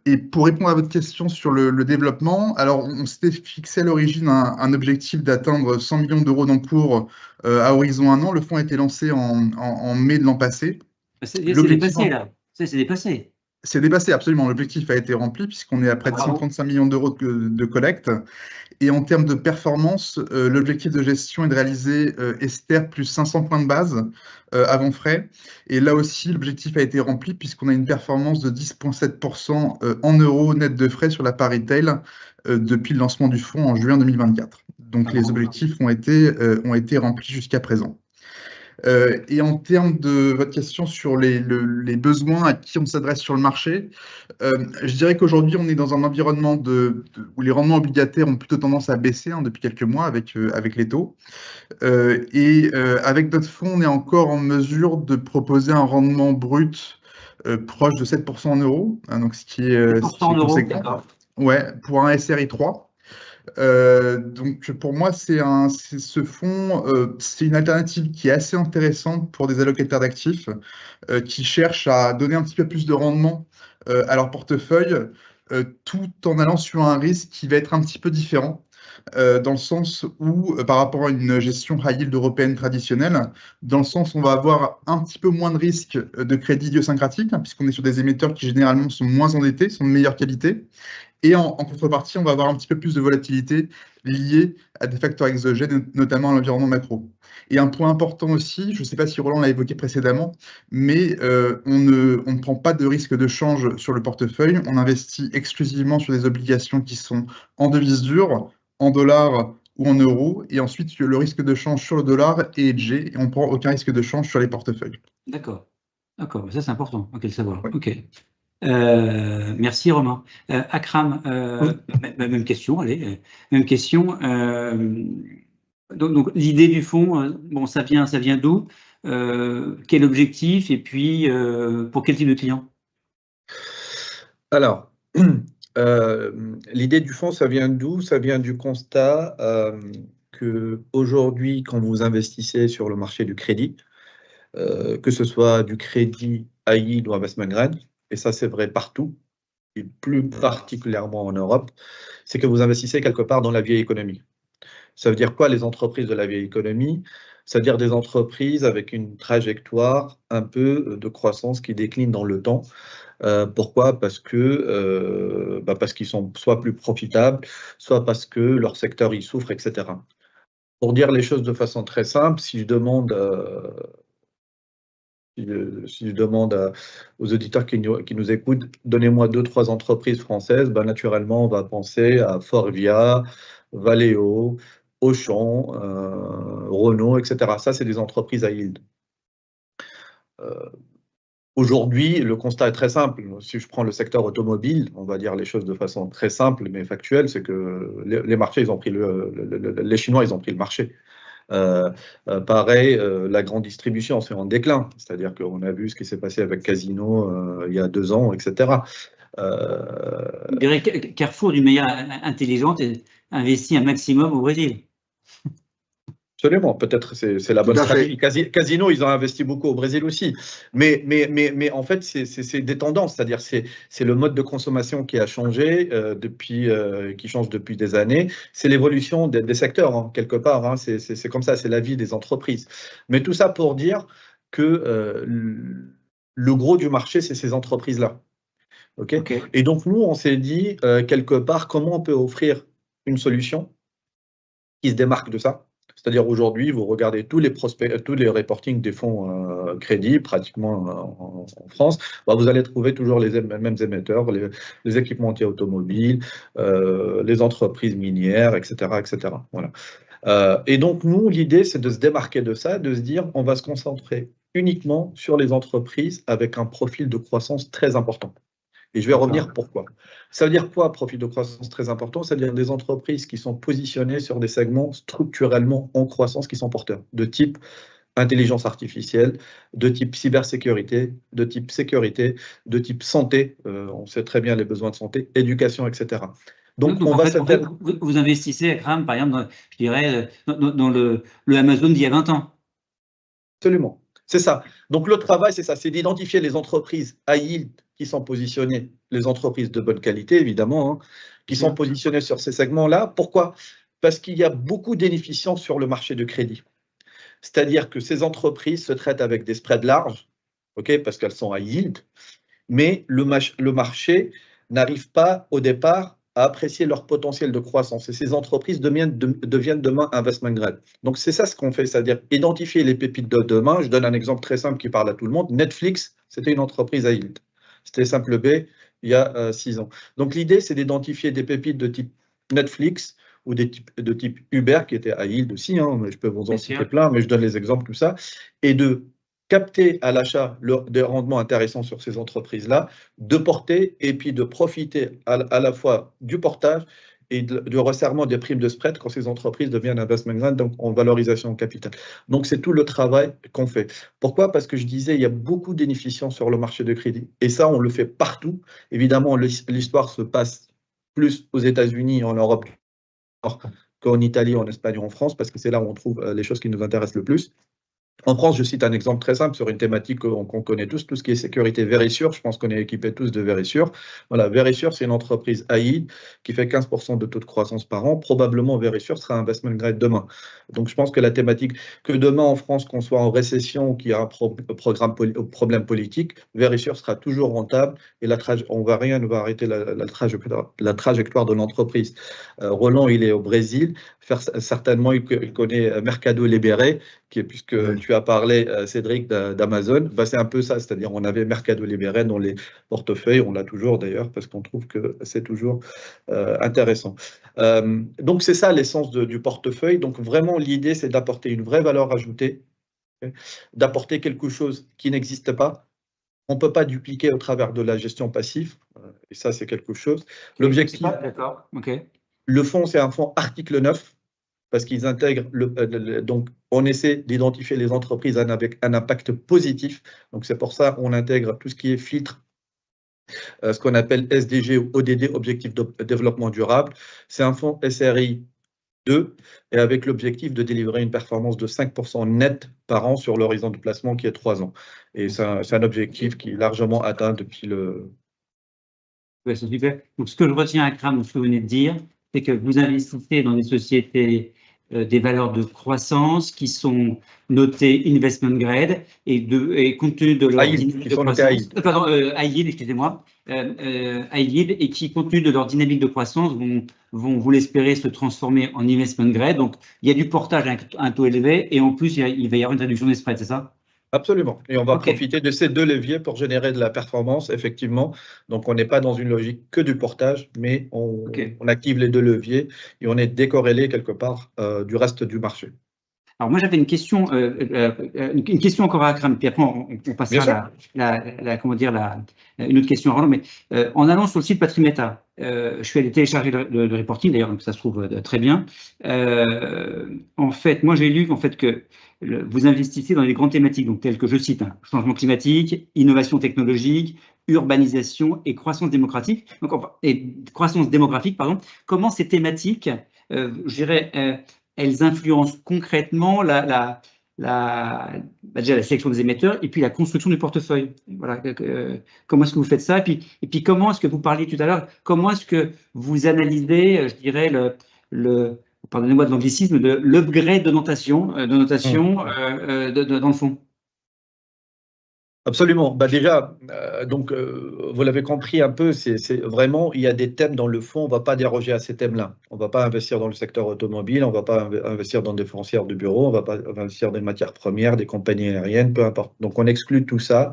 S5: Et pour répondre à votre question sur le développement, alors on s'était fixé à l'origine un objectif d'atteindre 100 millions d'euros d'encours à horizon 1 an. Le fonds a été lancé en mai de l'an passé.
S2: C'est dépassé là, c'est dépassé.
S5: C'est dépassé, absolument. L'objectif a été rempli puisqu'on est à près de 135 millions d'euros de collecte. Et en termes de performance, l'objectif de gestion est de réaliser Esther plus 500 points de base avant frais. Et là aussi, l'objectif a été rempli puisqu'on a une performance de 10,7% en euros net de frais sur la part retail depuis le lancement du fonds en juin 2024. Donc les objectifs ont été remplis jusqu'à présent. Et en termes de votre question sur les besoins à qui on s'adresse sur le marché, je dirais qu'aujourd'hui, on est dans un environnement où les rendements obligataires ont plutôt tendance à baisser depuis quelques mois avec les taux. Avec notre fonds, on est encore en mesure de proposer un rendement brut proche de 7% en euros, donc ce qui est conséquent. Ouais, pour un SRI 3. Donc pour moi, ce fonds, c'est une alternative qui est assez intéressante pour des allocataires d'actifs qui cherchent à donner un petit peu plus de rendement à leur portefeuille, tout en allant sur un risque qui va être un petit peu différent, dans le sens où, par rapport à une gestion high yield européenne traditionnelle, dans le sens où on va avoir un petit peu moins de risques de crédit idiosyncratique, puisqu'on est sur des émetteurs qui généralement sont moins endettés, sont de meilleure qualité. Et en contrepartie, on va avoir un petit peu plus de volatilité liée à des facteurs exogènes, notamment à l'environnement macro. Et un point important aussi, je ne sais pas si Roland l'a évoqué précédemment, mais on ne prend pas de risque de change sur le portefeuille. On investit exclusivement sur des obligations qui sont en devises dures, en dollars ou en euros. Et ensuite, le risque de change sur le dollar est hedgé et on ne prend aucun risque de change sur les portefeuilles.
S2: D'accord. Ça c'est important. Ok, le savoir.
S5: Oui.
S2: Ok. Merci Romain. Akram, même question, allez, même question. Donc l'idée du fonds, ça vient d'où? Quel objectif et puis pour quel type de client?
S3: Alors, l'idée du fonds, ça vient d'où? Ça vient du constat que aujourd'hui, quand vous investissez sur le marché du crédit, que ce soit du crédit high yield ou investment grade, et ça c'est vrai partout, et plus particulièrement en Europe, c'est que vous investissez quelque part dans la vieille économie. Ça veut dire quoi les entreprises de la vieille économie? c'est-à-dire des entreprises avec une trajectoire un peu de croissance qui décline dans le temps. Pourquoi? Parce qu'ils sont soit plus profitables, soit parce que leur secteur y souffre, etc. Pour dire les choses de façon très simple, si je demande aux auditeurs qui nous écoutent, donnez-moi 2-3 entreprises françaises, naturellement, on va penser à Forvia, Valeo, Auchan, Renault, etc. Ça, c'est des entreprises à yield. Aujourd'hui, le constat est très simple. Si je prends le secteur automobile, on va dire les choses de façon très simple mais factuelle, c'est que les marchés, ils ont pris les Chinois, ils ont pris le marché. Pareil, la grande distribution, c'est en déclin. C'est-à-dire qu'on a vu ce qui s'est passé avec Casino il y a 2 ans, etc.
S2: Je dirais que Carrefour, d'une manière intelligente, investit un maximum au Brésil.
S3: Absolument, peut-être c'est la bonne stratégie. Casino, ils ont investi beaucoup au Brésil aussi. Mais en fait, c'est des tendances, c'est-à-dire c'est le mode de consommation qui a changé, qui change depuis des années. C'est l'évolution des secteurs, hein, quelque part. Hein, c'est comme ça, c'est la vie des entreprises. Mais tout ça pour dire que le gros du marché, c'est ces entreprises-là. Okay. Et donc, nous, on s'est dit, quelque part, comment on peut offrir une solution qui se démarque de ça. C'est-à-dire aujourd'hui, vous regardez tous les reportings des fonds crédits, pratiquement en France, vous allez trouver toujours les mêmes émetteurs, les équipementiers automobiles, les entreprises minières, etc. etc. Voilà. Et donc, nous, l'idée, c'est de se démarquer de ça, de se dire, on va se concentrer uniquement sur les entreprises avec un profil de croissance très important. Et je vais revenir pourquoi. Ça veut dire quoi, profil de croissance très important? C'est-à-dire des entreprises qui sont positionnées sur des segments structurellement en croissance qui sont porteurs, de type intelligence artificielle, de type cybersécurité, de type sécurité, de type santé, on sait très bien les besoins de santé, éducation, etc.
S2: Donc en fait, vous investissez, Akram, par exemple, je dirais, dans le Amazon d'il y a 20 ans.
S3: Absolument. C'est ça. Donc, le travail, c'est ça, c'est d'identifier les entreprises à yield qui sont positionnées, les entreprises de bonne qualité, évidemment, hein, qui sont positionnées sur ces segments-là. Pourquoi? Parce qu'il y a beaucoup d'inefficients sur le marché de crédit. C'est-à-dire que ces entreprises se traitent avec des spreads larges, parce qu'elles sont à yield, mais le marché n'arrive pas au départ à apprécier leur potentiel de croissance. Et ces entreprises deviennent demain investment grade. Donc, c'est ça ce qu'on fait, c'est-à-dire identifier les pépites de demain. Je donne un exemple très simple qui parle à tout le monde. Netflix, c'était une entreprise à yield. C'était simple B il y a 6 ans. Donc, l'idée, c'est d'identifier des pépites de type Netflix ou de type Uber, qui était à yield aussi, hein, mais je peux vous en citer plein, mais je donne les exemples, tout ça, et de capter à l'achat des rendements intéressants sur ces entreprises-là, de porter et puis de profiter à la fois du portage et du resserrement des primes de spread quand ces entreprises deviennent investment grade, donc en valorisation capital. Donc, c'est tout le travail qu'on fait. Pourquoi? Parce que je disais, il y a beaucoup d'inefficience sur le marché de crédit. Et ça, on le fait partout. Évidemment, l'histoire se passe plus aux États-Unis, en Europe, qu'en Italie, en Espagne ou en France, parce que c'est là où on trouve les choses qui nous intéressent le plus. En France, je cite un exemple très simple sur une thématique qu'on connaît tous, tout ce qui est sécurité. Verisure, je pense qu'on est équipés tous de Verisure. Voilà, Verisure, c'est une entreprise AID qui fait 15% de taux de croissance par an. Probablement, Verisure sera investment grade demain. Donc, je pense que la thématique, que demain en France, qu'on soit en récession ou qu'il y a un problème politique, Verisure sera toujours rentable et rien ne va arrêter la trajectoire de l'entreprise. Roland, il est au Brésil. Certainement, il connaît Mercado Libéré, qui est, puisque tu as parlé, Cédric, d'Amazon, c'est un peu ça, c'est-à-dire on avait Mercado Libéré dans les portefeuilles, on l'a toujours d'ailleurs, parce qu'on trouve que c'est toujours intéressant. Donc c'est ça l'essence du portefeuille, donc vraiment l'idée c'est d'apporter une vraie valeur ajoutée, d'apporter quelque chose qui n'existe pas. On ne peut pas dupliquer au travers de la gestion passive, et ça c'est quelque chose. L'objectif, le fonds c'est un fonds article 9, parce qu'ils intègrent, donc on essaie d'identifier les entreprises avec un impact positif. Donc c'est pour ça qu'on intègre tout ce qui est filtre, ce qu'on appelle SDG ou ODD, Objectif de développement durable. C'est un fonds SRI 2 et avec l'objectif de délivrer une performance de 5% net par an sur l'horizon de placement qui est 3 ans. Et c'est un objectif qui est largement atteint depuis le...
S2: Ouais, c'est super. Donc ce que je retiens, Akram, de ce que vous venez de dire, c'est que vous investissez dans des sociétés des valeurs de croissance qui sont notées investment grade et compte tenu de leur dynamique de croissance, high yield, excusez-moi, high yield, et qui, compte tenu de leur dynamique de croissance, vont, vous l'espérez, se transformer en investment grade. Donc, il y a du portage à un taux élevé et en plus, il va y avoir une réduction des spreads, c'est ça?
S3: Absolument. Et on va profiter de ces deux leviers pour générer de la performance, effectivement. Donc, on n'est pas dans une logique que du portage, mais on active les deux leviers et on est décorrélé quelque part du reste du marché.
S2: Alors moi j'avais une question encore à Akram, puis après on passera une autre question à Roland. Mais en allant sur le site Patrimeta, je suis allé télécharger le reporting d'ailleurs, donc ça se trouve très bien. En fait, moi j'ai lu en fait que vous investissez dans les grandes thématiques, donc telles que je cite, changement climatique, innovation technologique, urbanisation et croissance démographique. Comment ces thématiques, je dirais, elles influencent concrètement déjà la sélection des émetteurs et puis la construction du portefeuille. Voilà. Comment est-ce que vous faites ça? Et puis comment est-ce que vous parliez tout à l'heure, comment est-ce que vous analysez, je dirais, pardonnez-moi de l'anglicisme, de l'upgrade de notation, dans le fond?
S3: Absolument. Déjà, vous l'avez compris un peu, c'est vraiment, il y a des thèmes dans le fond, on ne va pas déroger à ces thèmes-là. On ne va pas investir dans le secteur automobile, on ne va pas investir dans des foncières de bureau, on ne va pas investir dans des matières premières, des compagnies aériennes, peu importe. Donc, on exclut tout ça.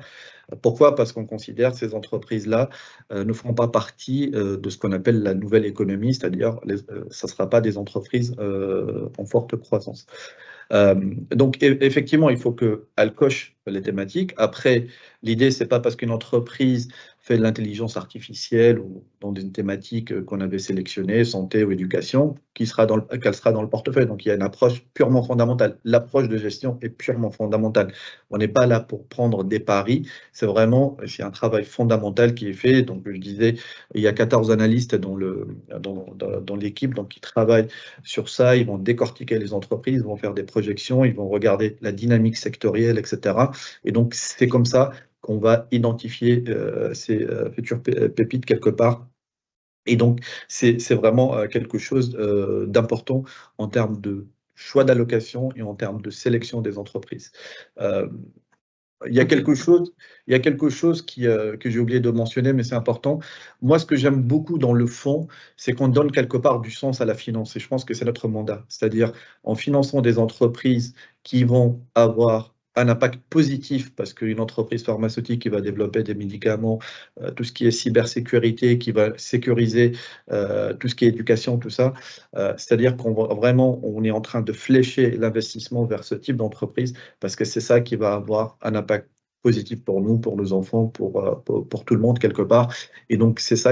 S3: Pourquoi? Parce qu'on considère que ces entreprises-là ne feront pas partie de ce qu'on appelle la nouvelle économie, c'est-à-dire ça ne sera pas des entreprises en forte croissance. Donc, effectivement, il faut qu'elle coche les thématiques. Après, l'idée, ce n'est pas parce qu'une entreprise fait de l'intelligence artificielle ou dans des thématiques qu'on avait sélectionnées, santé ou éducation, qu'elle sera dans le portefeuille. Donc, il y a une approche purement fondamentale. L'approche de gestion est purement fondamentale. On n'est pas là pour prendre des paris. C'est un travail fondamental qui est fait. Donc, je disais, il y a 14 analystes dans l'équipe qui travaillent sur ça. Ils vont décortiquer les entreprises, ils vont faire des projections, ils vont regarder la dynamique sectorielle, etc. Et donc, c'est comme ça qu'on va identifier ces futures pépites quelque part. Et donc, c'est vraiment quelque chose d'important en termes de choix d'allocation et en termes de sélection des entreprises. Il y a quelque chose que j'ai oublié de mentionner, mais c'est important. Moi, ce que j'aime beaucoup dans le fonds, c'est qu'on donne quelque part du sens à la finance. Et je pense que c'est notre mandat. C'est-à-dire, en finançant des entreprises qui vont avoir un impact positif, parce qu'une entreprise pharmaceutique qui va développer des médicaments, tout ce qui est cybersécurité, qui va sécuriser tout ce qui est éducation, tout ça, c'est-à-dire on est en train de flécher l'investissement vers ce type d'entreprise, parce que c'est ça qui va avoir un impact positif pour nous, pour nos enfants, pour tout le monde quelque part. Et donc, c'est ça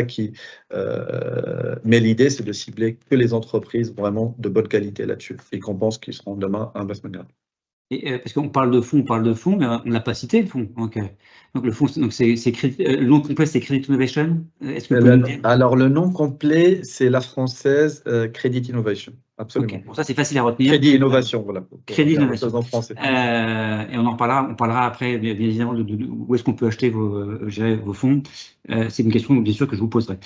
S3: mais l'idée, c'est de cibler que les entreprises vraiment de bonne qualité là-dessus et qu'on pense qu'ils seront demain investment grade.
S2: Parce qu'on parle de fonds, mais on ne l'a pas cité, le fonds. Donc le fonds, le nom complet, c'est Credit Innovation. Est-ce que vous pouvez me dire?
S3: Alors, le nom complet, c'est la française Credit Innovation. Absolument.
S2: Bon, ça, c'est facile à retenir.
S3: Crédit Innovation, voilà.
S2: Crédit Innovation.
S3: En français.
S2: Et on parlera après, bien évidemment, où est-ce qu'on peut acheter vos fonds. C'est une question, bien sûr, que je vous poserai.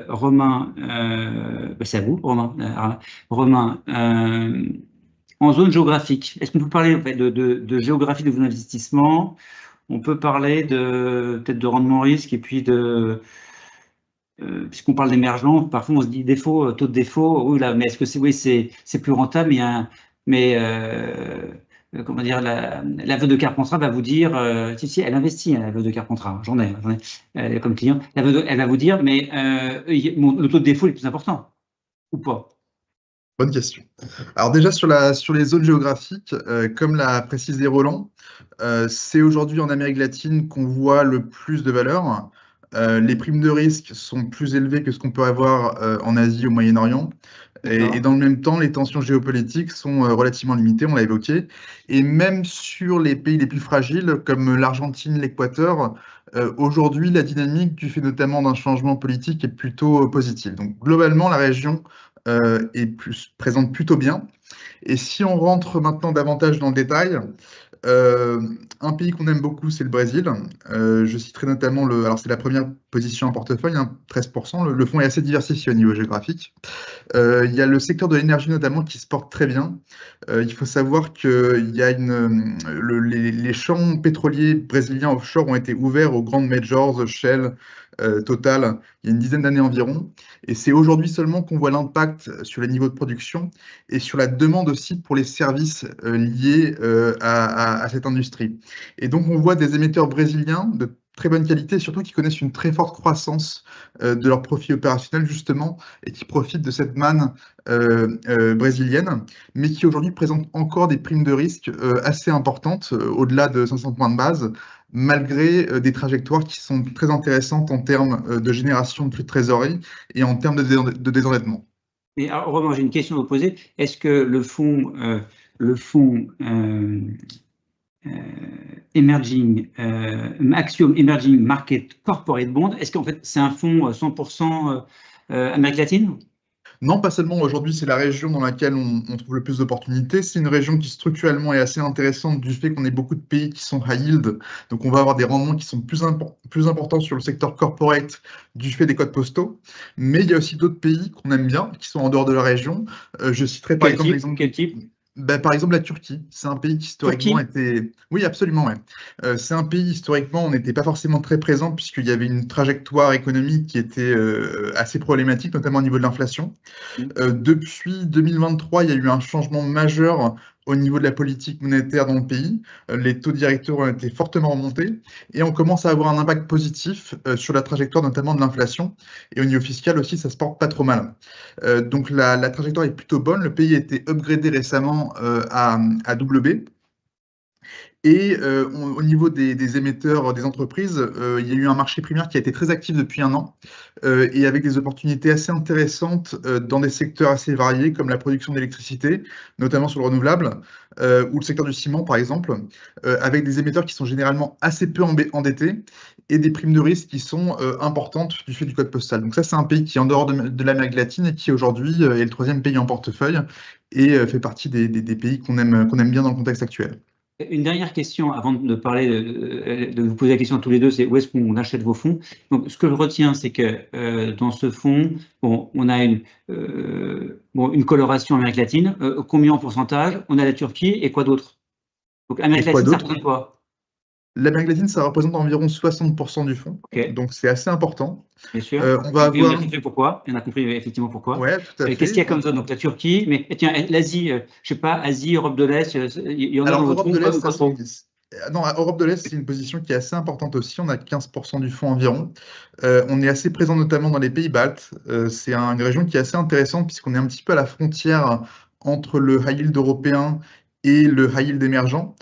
S2: Romain, c'est à vous, Romain. Romain, en zone géographique, est-ce qu'on peut parler en fait, de géographie de vos investissements? On peut parler peut-être de rendement risque et puis puisqu'on parle d'émergent, parfois on se dit défaut, taux de défaut, oui, là, mais est-ce que c'est plus rentable, comment dire, la Veuve de Carpentras va vous dire, si, elle investit, la Veuve de Carpentras, j'en ai comme client, elle va vous dire, mais le taux de défaut est plus important, ou pas?
S5: Bonne question. Alors déjà sur les zones géographiques, comme l'a précisé Roland, c'est aujourd'hui en Amérique latine qu'on voit le plus de valeur. Les primes de risque sont plus élevées que ce qu'on peut avoir en Asie ou au Moyen-Orient. Et dans le même temps, les tensions géopolitiques sont relativement limitées, on l'a évoqué. Et même sur les pays les plus fragiles, comme l'Argentine, l'Équateur, aujourd'hui, la dynamique du fait notamment d'un changement politique est plutôt positive. Donc globalement, la région présente plutôt bien. Et si on rentre maintenant davantage dans le détail, Un pays qu'on aime beaucoup, c'est le Brésil. Je citerai notamment alors c'est la première position en portefeuille, 13%. Le fonds est assez diversifié au niveau géographique. Il y a le secteur de l'énergie notamment qui se porte très bien. Il faut savoir que les champs pétroliers brésiliens offshore ont été ouverts aux grandes majors, Shell, Total, il y a une dizaine d'années environ. Et c'est aujourd'hui seulement qu'on voit l'impact sur les niveaux de production et sur la demande aussi pour les services liés à cette industrie. Et donc on voit des émetteurs brésiliens de très bonne qualité, surtout qui connaissent une très forte croissance de leur profit opérationnel justement, et qui profitent de cette manne brésilienne, mais qui aujourd'hui présentent encore des primes de risque assez importantes, au-delà de 500 points de base, malgré des trajectoires qui sont très intéressantes en termes de génération de flux de trésorerie et en termes de désendettement.
S2: Mais alors, Romain, j'ai une question à vous poser. Est-ce que le fonds Axiom Emerging Market Corporate Bond, est-ce qu'en fait c'est un fonds 100% Amérique latine?
S5: Non, pas seulement. Aujourd'hui, c'est la région dans laquelle on trouve le plus d'opportunités. C'est une région qui structurellement est assez intéressante du fait qu'on ait beaucoup de pays qui sont high yield. Donc, on va avoir des rendements qui sont plus importants sur le secteur corporate du fait des codes postaux. Mais il y a aussi d'autres pays qu'on aime bien, qui sont en dehors de la région. Je citerai par exemple
S2: Quel type?
S5: Par exemple, la Turquie, c'est un pays qui historiquement était… Oui, absolument, ouais. C'est un pays, historiquement, on n'était pas forcément très présent puisqu'il y avait une trajectoire économique qui était assez problématique, notamment au niveau de l'inflation. Depuis 2023, il y a eu un changement majeur au niveau de la politique monétaire dans le pays. Les taux directeurs ont été fortement remontés et on commence à avoir un impact positif sur la trajectoire notamment de l'inflation. Et au niveau fiscal aussi, ça se porte pas trop mal. Donc la trajectoire est plutôt bonne. Le pays a été upgradé récemment à BB. Et au niveau des émetteurs, des entreprises, il y a eu un marché primaire qui a été très actif depuis un an et avec des opportunités assez intéressantes dans des secteurs assez variés comme la production d'électricité, notamment sur le renouvelable, ou le secteur du ciment par exemple, avec des émetteurs qui sont généralement assez peu endettés et des primes de risque qui sont importantes du fait du code postal. Donc ça, c'est un pays qui est en dehors de l'Amérique latine et qui aujourd'hui est le 3e pays en portefeuille et fait partie des pays qu'on aime bien dans le contexte actuel.
S2: Une dernière question avant de parler, de vous poser la question à tous les deux, c'est où est-ce qu'on achète vos fonds? Donc, ce que je retiens, c'est que dans ce fonds, bon, on a une coloration Amérique latine. Combien en pourcentage? On a la Turquie et quoi d'autre? Donc, Amérique latine, ça représente quoi?
S5: L'Amérique latine, ça représente environ 60% du fonds,
S2: okay.
S5: Donc c'est assez important.
S2: Bien sûr.
S5: On va avoir...
S2: on a compris pourquoi. On a compris effectivement pourquoi.
S5: Ouais, tout à fait.
S2: Qu'est-ce qu'il y a comme zone? Donc la Turquie, mais tiens, l'Asie, je sais pas, Asie, Europe de l'Est, il y en a dans
S5: Europe de l'Est,
S2: pas trop.
S5: Non, Europe de l'Est, c'est une position qui est assez importante aussi. On a 15% du fonds environ. On est assez présent notamment dans les pays baltes. C'est une région qui est assez intéressante puisqu'on est un petit peu à la frontière entre le high yield européen et le high yield émergent,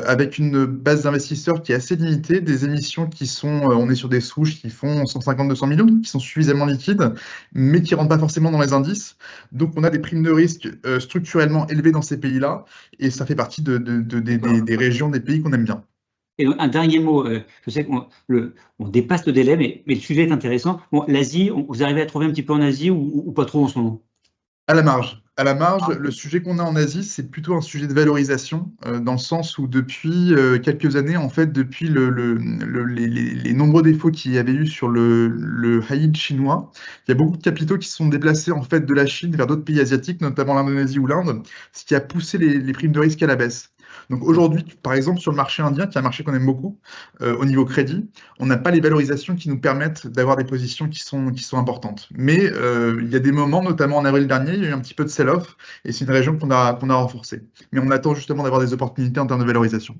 S5: avec une base d'investisseurs qui est assez limitée, des émissions qui sont, on est sur des souches qui font 150-200 millions, qui sont suffisamment liquides, mais qui ne rentrent pas forcément dans les indices. Donc on a des primes de risque structurellement élevées dans ces pays-là, et ça fait partie des régions, des pays qu'on aime bien.
S2: Et donc, un dernier mot, je sais qu'on dépasse le délai, mais le sujet est intéressant. Bon, l'Asie, vous arrivez à trouver un petit peu en Asie ou pas trop en ce moment?
S5: À la marge. À la marge, le sujet qu'on a en Asie, c'est plutôt un sujet de valorisation, dans le sens où depuis quelques années, en fait, depuis les nombreux défauts qu'il y avait eu sur le high yield chinois, il y a beaucoup de capitaux qui se sont déplacés en fait de la Chine vers d'autres pays asiatiques, notamment l'Indonésie ou l'Inde, ce qui a poussé les primes de risque à la baisse. Donc aujourd'hui, par exemple, sur le marché indien, qui est un marché qu'on aime beaucoup, au niveau crédit, on n'a pas les valorisations qui nous permettent d'avoir des positions qui sont importantes. Mais il y a des moments, notamment en avril dernier, il y a eu un petit peu de sell-off, et c'est une région qu'on a renforcée. Mais on attend justement d'avoir des opportunités en termes de valorisation.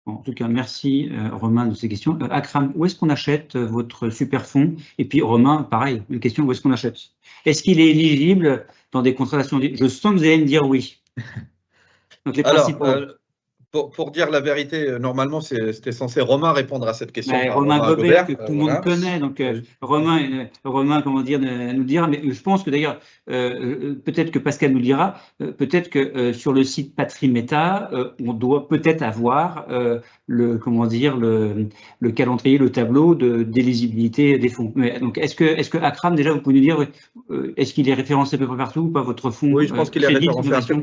S2: En tout cas, merci Romain de ces questions. Akram, où est-ce qu'on achète votre super fonds? Et puis Romain, pareil, une question, où est-ce qu'on achète? Est-ce qu'il est éligible dans des contrats? Je sens que vous allez me dire oui. Donc les principaux.
S3: Pour dire la vérité, normalement, c'était censé Romain répondre à cette question.
S2: Romain Gobert, que tout le monde connaît. Donc, Romain, comment dire, nous dira. Mais je pense que d'ailleurs, peut-être que Pascal nous dira, peut-être que sur le site Patrimeta, on doit peut-être avoir le calendrier, le tableau d'éligibilité des fonds. Mais, donc, est-ce que Akram, déjà, vous pouvez nous dire, est-ce qu'il est référencé à peu près partout ou pas votre fonds?
S3: Oui, je pense qu'il est référencé.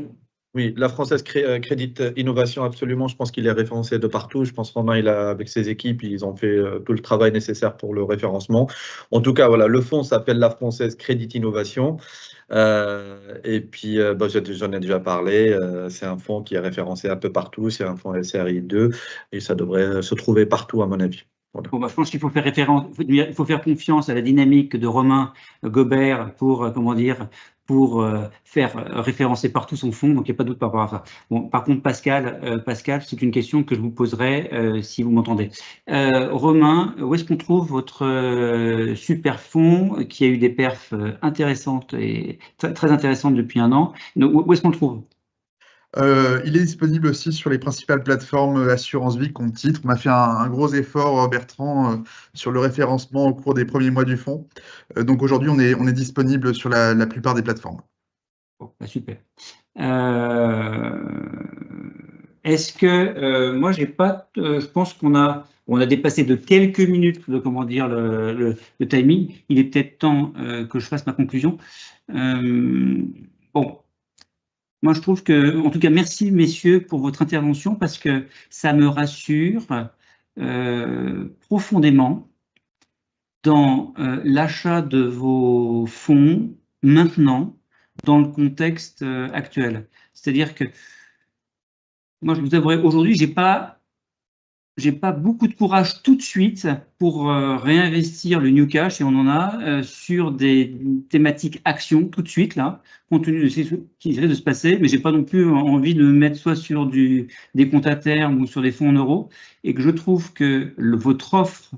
S3: Oui, la Française Crédit Innovation, absolument. Je pense qu'il est référencé de partout. Je pense Romain, avec ses équipes, ils ont fait tout le travail nécessaire pour le référencement. En tout cas, voilà, le fonds s'appelle la Française Crédit Innovation. Et puis, j'en ai déjà parlé. C'est un fonds qui est référencé un peu partout. C'est un fonds SRI 2 et ça devrait se trouver partout, à mon avis. Voilà.
S2: Bon, je pense qu'il faut faire il faut faire confiance à la dynamique de Romain Gobert pour, pour faire référencer partout son fonds, donc il n'y a pas de doute par rapport à ça. Bon, par contre, Pascal, c'est une question que je vous poserai si vous m'entendez. Romain, où est-ce qu'on trouve votre super fonds qui a eu des perfs intéressantes et très intéressantes depuis un an? Où est-ce qu'on le trouve?
S5: Il est disponible aussi sur les principales plateformes assurance vie compte titre. On a fait un gros effort, Bertrand, sur le référencement au cours des premiers mois du fonds. Donc aujourd'hui, on est disponible sur la plupart des plateformes.
S2: Bon, super. Est-ce que moi j'ai pas, je pense qu'on a dépassé de quelques minutes le timing. Il est peut-être temps que je fasse ma conclusion. Bon. Moi, je trouve que, en tout cas, merci messieurs pour votre intervention parce que ça me rassure profondément dans l'achat de vos fonds maintenant dans le contexte actuel. C'est-à-dire que moi, je vous avouerai, aujourd'hui, j'ai pas beaucoup de courage tout de suite pour réinvestir le new cash, et on en a sur des thématiques actions tout de suite là, compte tenu de ce qui risque de se passer, mais j'ai pas non plus envie de me mettre soit sur des comptes à terme ou sur des fonds en euros, et que je trouve que votre offre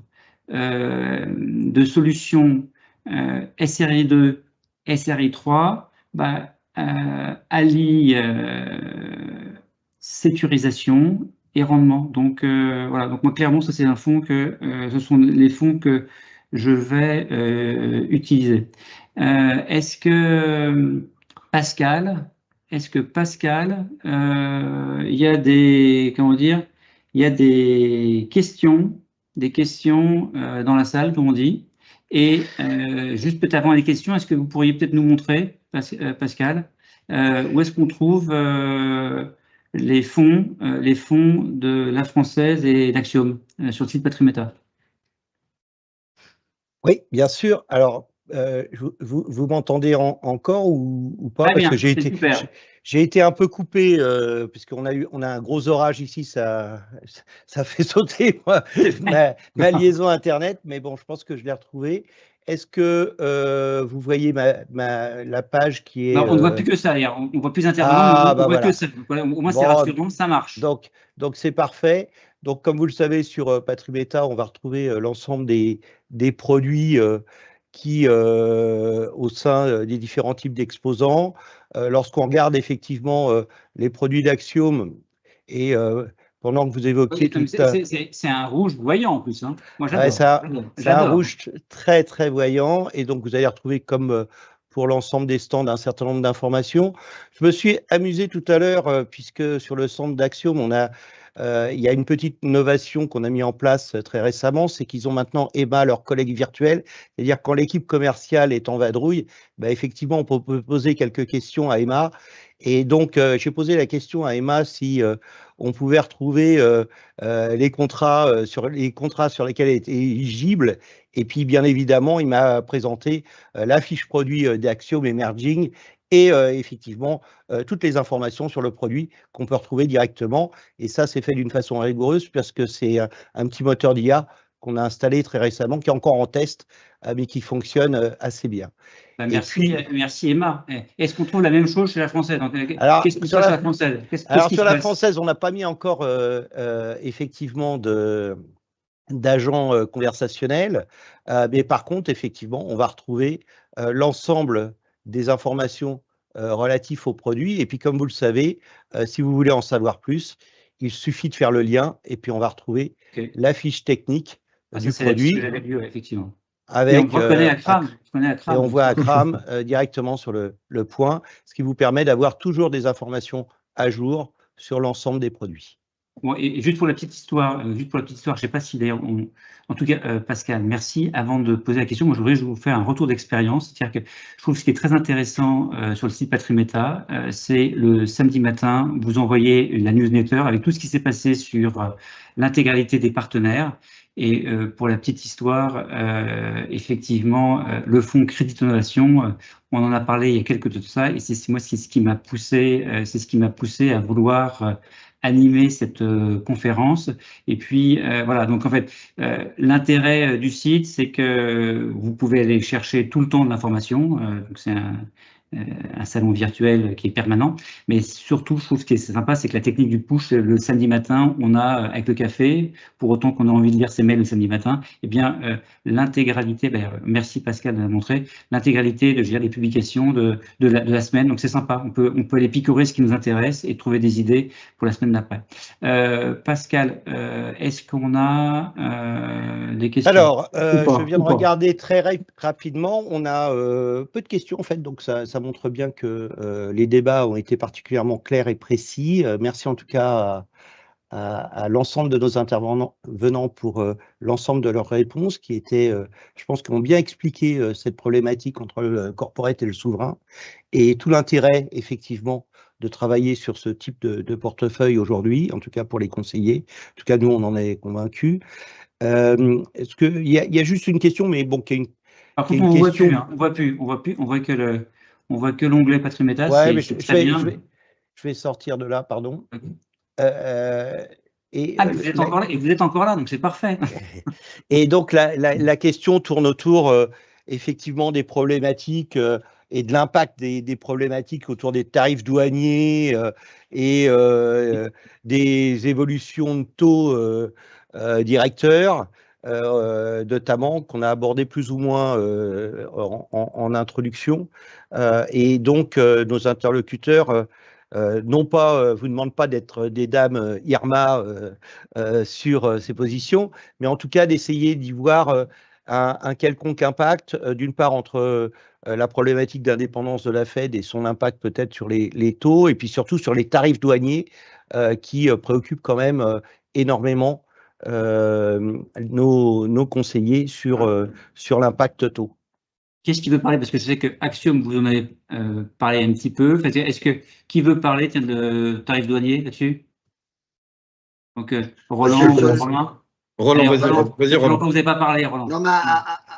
S2: de solutions SRI 2, SRI 3, allie sécurisation et rendement. Donc voilà. Donc moi clairement, ça c'est un fonds ce sont les fonds que je vais utiliser. Est-ce que Pascal, il y a des il y a des questions dans la salle, comme on dit. Et juste peut-être avant les questions, est-ce que vous pourriez peut-être nous montrer, Pascal, où est-ce qu'on trouve les fonds de la Française et d'Axiom sur le site Patrimeta?
S1: Oui, bien sûr. Alors, vous m'entendez encore ou pas?
S2: Très
S1: Parce
S2: bien,
S1: que j'ai été un peu coupé puisqu'on a un gros orage ici, ça fait sauter ma liaison Internet, mais bon, je pense que je l'ai retrouvée. Est-ce que vous voyez la page qui est…
S2: Non, on ne voit plus que ça, d'ailleurs. On ne voit plus intervenants, on voit que ça. Voilà, au moins, c'est rassurant, ça marche.
S1: Donc c'est parfait. Donc, comme vous le savez, sur Patrimeta, on va retrouver l'ensemble des produits qui, au sein des différents types d'exposants, lorsqu'on regarde effectivement les produits d'Axiom, et pendant que vous évoquiez tout ça…
S2: C'est un rouge voyant en plus. Hein. Moi, j'adore.
S1: Ouais, c'est un rouge très, très voyant. Et donc, vous allez retrouver, comme pour l'ensemble des stands, un certain nombre d'informations. Je me suis amusé tout à l'heure, puisque sur le stand d'Axiom, il y a une petite innovation qu'on a mis en place très récemment, c'est qu'ils ont maintenant Emma, leur collègue virtuel. C'est-à-dire quand l'équipe commerciale est en vadrouille, effectivement, on peut poser quelques questions à Emma. Et donc, j'ai posé la question à Emma si on pouvait retrouver les contrats sur lesquels elle était éligible. Et puis, bien évidemment, il m'a présenté la fiche produit d'Axiom Emerging et effectivement toutes les informations sur le produit qu'on peut retrouver directement. Et ça, c'est fait d'une façon rigoureuse parce que c'est un petit moteur d'IA qu'on a installé très récemment, qui est encore en test, mais qui fonctionne assez bien.
S2: Merci Emma. Est-ce qu'on trouve la même chose chez la Française? Qu'est-ce que sur la Française?
S1: Sur la Française, on n'a pas mis encore effectivement d'agents conversationnels, mais par contre, effectivement, on va retrouver l'ensemble des informations relatives aux produits. Et puis, comme vous le savez, si vous voulez en savoir plus, il suffit de faire le lien et puis on va retrouver la fiche technique du produit.
S2: C'est j'avais vu, effectivement.
S1: Avec,
S2: on reconnaît Akram.
S1: Et on voit Akram directement sur le point, ce qui vous permet d'avoir toujours des informations à jour sur l'ensemble des produits.
S2: Bon, et juste pour la petite histoire, je ne sais pas si d'ailleurs, en tout cas, Pascal, merci. Avant de poser la question, moi, je voudrais vous faire un retour d'expérience. C'est-à-dire que je trouve ce qui est très intéressant sur le site Patrimeta, c'est le samedi matin, vous envoyez la newsletter avec tout ce qui s'est passé sur l'intégralité des partenaires. Et pour la petite histoire, effectivement, le fonds Crédit Innovation, on en a parlé il y a quelques temps de ça, et c'est moi ce qui m'a poussé, à vouloir animer cette conférence. Et puis voilà, donc en fait, l'intérêt du site, c'est que vous pouvez aller chercher tout le temps de l'information. Donc c'est un salon virtuel qui est permanent. Mais surtout, je trouve ce qui est sympa, c'est que la technique du push, le samedi matin, on a avec le café, pour autant qu'on a envie de lire ses mails le samedi matin, eh bien, l'intégralité, merci Pascal de la montrer, l'intégralité des publications de la semaine. Donc c'est sympa, on peut aller picorer ce qui nous intéresse et trouver des idées pour la semaine d'après. Pascal, est-ce qu'on a des questions?
S1: Alors, je viens de regarder très rapidement. On a peu de questions en fait, donc ça montre bien que les débats ont été particulièrement clairs et précis. Merci en tout cas à l'ensemble de nos intervenants pour l'ensemble de leurs réponses qui étaient, je pense, qui ont bien expliqué cette problématique entre le corporate et le souverain et tout l'intérêt effectivement de travailler sur ce type de portefeuille aujourd'hui, en tout cas pour les conseillers. En tout cas, nous, on en est convaincus. Est-ce qu'il y a juste une question, mais bon, qui est une.
S2: Par contre, on voit que l'onglet Patrimeta.
S1: Ouais, mais je vais sortir de là, pardon.
S2: Vous êtes encore là, donc c'est parfait.
S1: Et donc la question tourne autour effectivement des problématiques et de l'impact des problématiques autour des tarifs douaniers et des évolutions de taux directeurs, notamment qu'on a abordé plus ou moins en introduction. Et donc nos interlocuteurs non pas, vous ne demandent pas d'être des dames Irma sur ces positions, mais en tout cas d'essayer d'y voir un quelconque impact, d'une part entre la problématique d'indépendance de la Fed et son impact peut-être sur les taux, et puis surtout sur les tarifs douaniers qui préoccupent quand même énormément nos conseillers sur l'impact taux.
S2: Qu'est-ce qui veut parler? Parce que je sais que Axiom, vous en avez parlé un petit peu. Qui veut parler de tarifs douaniers là-dessus? Donc, Roland,
S3: vas-y, Roland.
S2: Vous n'avez pas parlé, Roland.
S4: Non, mais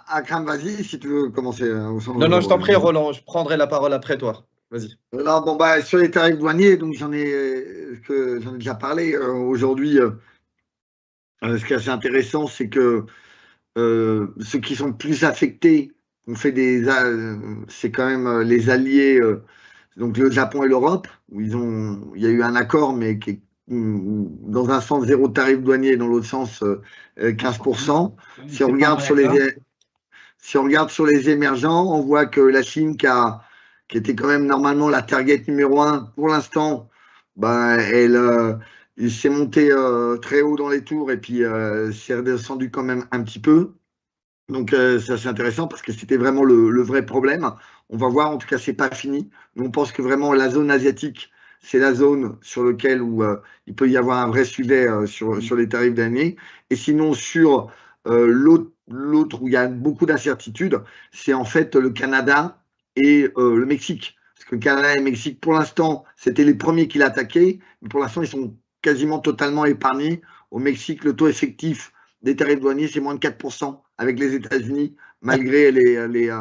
S4: Akram, vas-y, si tu veux commencer.
S3: Non, je t'en prie, Roland, je prendrai la parole après toi. Vas-y.
S4: Alors, bon, sur les tarifs douaniers, donc j'en ai déjà parlé aujourd'hui. Ce qui est assez intéressant, c'est que ceux qui sont plus affectés, c'est quand même les alliés, donc le Japon et l'Europe, où il y a eu un accord, mais qui est dans un sens zéro tarif douanier, dans l'autre sens 15%. Si on regarde sur les émergents, on voit que la Chine, qui était quand même normalement la target numéro 1 pour l'instant, il s'est monté très haut dans les tours et puis s'est redescendu quand même un petit peu. Donc c'est assez intéressant parce que c'était vraiment le vrai problème. On va voir, en tout cas, c'est pas fini. Nous, on pense que vraiment la zone asiatique, c'est la zone sur laquelle il peut y avoir un vrai sujet sur les tarifs d'année. Et sinon, sur l'autre où il y a beaucoup d'incertitudes, c'est en fait le Canada et le Mexique. Parce que le Canada et le Mexique, pour l'instant, c'était les premiers qui l'attaquaient. Mais pour l'instant, ils sont quasiment totalement épargnés. Au Mexique, le taux effectif des tarifs douaniers, c'est moins de 4% avec les États-Unis, malgré les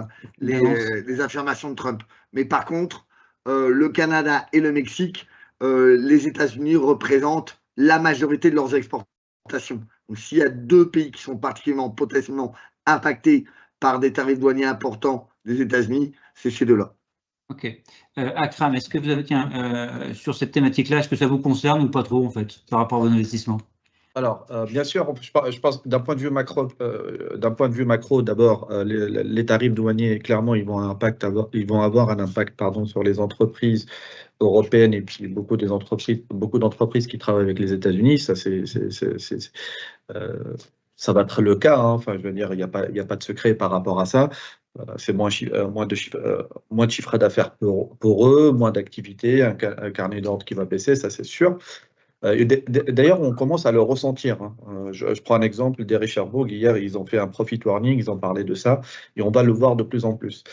S4: affirmations de Trump. Mais par contre, le Canada et le Mexique, les États-Unis représentent la majorité de leurs exportations. Donc, s'il y a deux pays qui sont particulièrement potentiellement impactés par des tarifs douaniers importants des États-Unis, c'est ces deux-là.
S2: Ok. Akram, est-ce que vous avez, sur cette thématique-là, est-ce que ça vous concerne ou pas trop, en fait, par rapport à vos investissements?
S3: Alors, bien sûr, je pense d'un point de vue macro, d'abord, les tarifs douaniers, clairement, ils vont avoir un impact, sur les entreprises européennes et puis beaucoup d'entreprises qui travaillent avec les États-Unis. Ça, ça va être le cas. Enfin, je veux dire, il n'y a pas de secret par rapport à ça. C'est moins de chiffre d'affaires pour eux, moins d'activité, un carnet d'ordre qui va baisser, ça c'est sûr. D'ailleurs, on commence à le ressentir. Hein. Je prends un exemple d'Eric Cherbourg. Hier, ils ont fait un profit warning, ils ont parlé de ça, et on va le voir de plus en plus.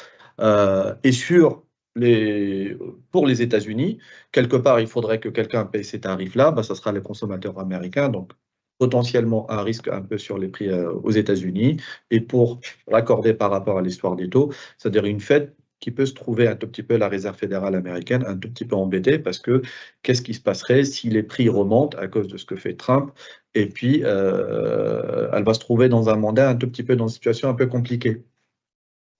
S3: Et pour les États-Unis, quelque part, il faudrait que quelqu'un paye ces tarifs-là, ça sera les consommateurs américains, donc potentiellement un risque un peu sur les prix aux États-Unis. Et pour raccorder par rapport à l'histoire des taux, c'est-à-dire une Fed qui peut se trouver un tout petit peu, la Réserve fédérale américaine, un tout petit peu embêtée, parce que qu'est-ce qui se passerait si les prix remontent à cause de ce que fait Trump, et puis elle va se trouver dans un mandat un tout petit peu dans une situation un peu compliquée.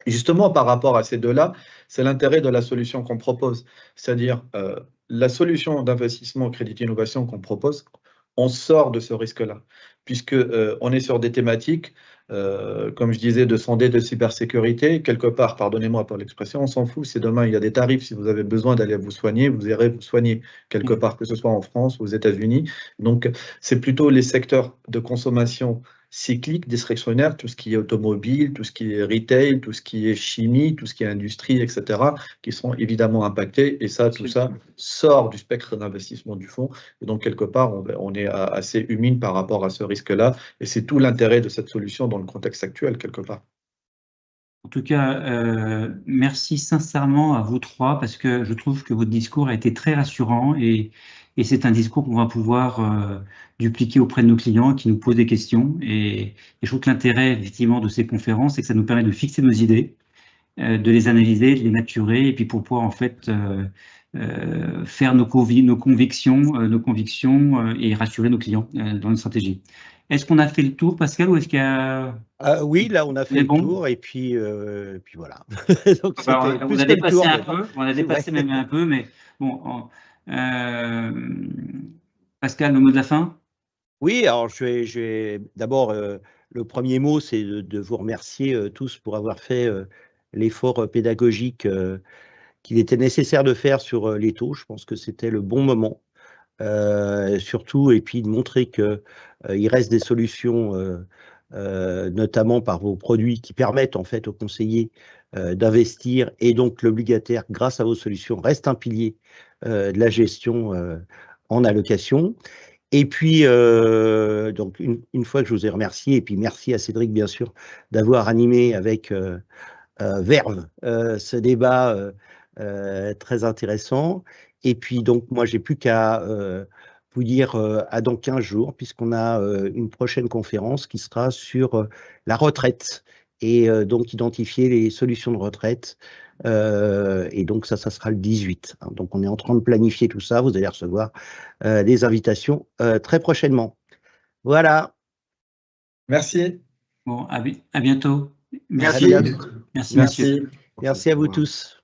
S3: Et justement, par rapport à ces deux-là, c'est l'intérêt de la solution qu'on propose. C'est-à-dire, la solution d'investissement crédit innovation qu'on propose, on sort de ce risque-là, puisque on est sur des thématiques, comme je disais, de santé, de cybersécurité. Quelque part, pardonnez-moi pour l'expression, on s'en fout. C'est demain, il y a des tarifs. Si vous avez besoin d'aller vous soigner, vous irez vous soigner quelque part, que ce soit en France ou aux États-Unis. Donc, c'est plutôt les secteurs de consommation cyclique, discrétionnaire, tout ce qui est automobile, tout ce qui est retail, tout ce qui est chimie, tout ce qui est industrie, etc., qui sont évidemment impactés. Et ça, tout ça sort du spectre d'investissement du fonds. Et donc, quelque part, on est assez humile par rapport à ce risque-là. Et c'est tout l'intérêt de cette solution dans le contexte actuel, quelque part.
S2: En tout cas, merci sincèrement à vous trois, parce que je trouve que votre discours a été très rassurant et c'est un discours qu'on va pouvoir dupliquer auprès de nos clients qui nous posent des questions. Et je trouve que l'intérêt, effectivement, de ces conférences, c'est que ça nous permet de fixer nos idées, de les analyser, de les maturer, et puis pour pouvoir, en fait, faire nos convictions et rassurer nos clients dans une stratégie. Est-ce qu'on a fait le tour, Pascal, ou est-ce qu'il y a...
S1: Oui, là, on a fait le tour, et puis voilà. Donc,
S2: on a dépassé un peu, on a dépassé même un peu, mais bon. Pascal, le mot de la fin? Oui, alors je vais d'abord, le premier mot, c'est de vous remercier tous pour avoir fait l'effort pédagogique qu'il était nécessaire de faire sur les taux. Je pense que c'était le bon moment. Surtout, et puis de montrer qu'il reste des solutions, notamment par vos produits, qui permettent en fait aux conseillers d'investir, et donc l'obligataire, grâce à vos solutions, reste un pilier de la gestion en allocation. Et puis, donc une fois que je vous ai remercié, et puis merci à Cédric, bien sûr, d'avoir animé avec verve ce débat très intéressant. Et puis, donc, moi, j'ai plus qu'à vous dire à dans 15 jours, puisqu'on a une prochaine conférence qui sera sur la retraite, et donc identifier les solutions de retraite. Et donc, ça sera le 18. Hein. Donc, on est en train de planifier tout ça. Vous allez recevoir des invitations très prochainement. Voilà.
S3: Merci.
S2: Bon, à bientôt.
S4: Merci.
S2: Merci, monsieur.
S1: Merci à vous tous.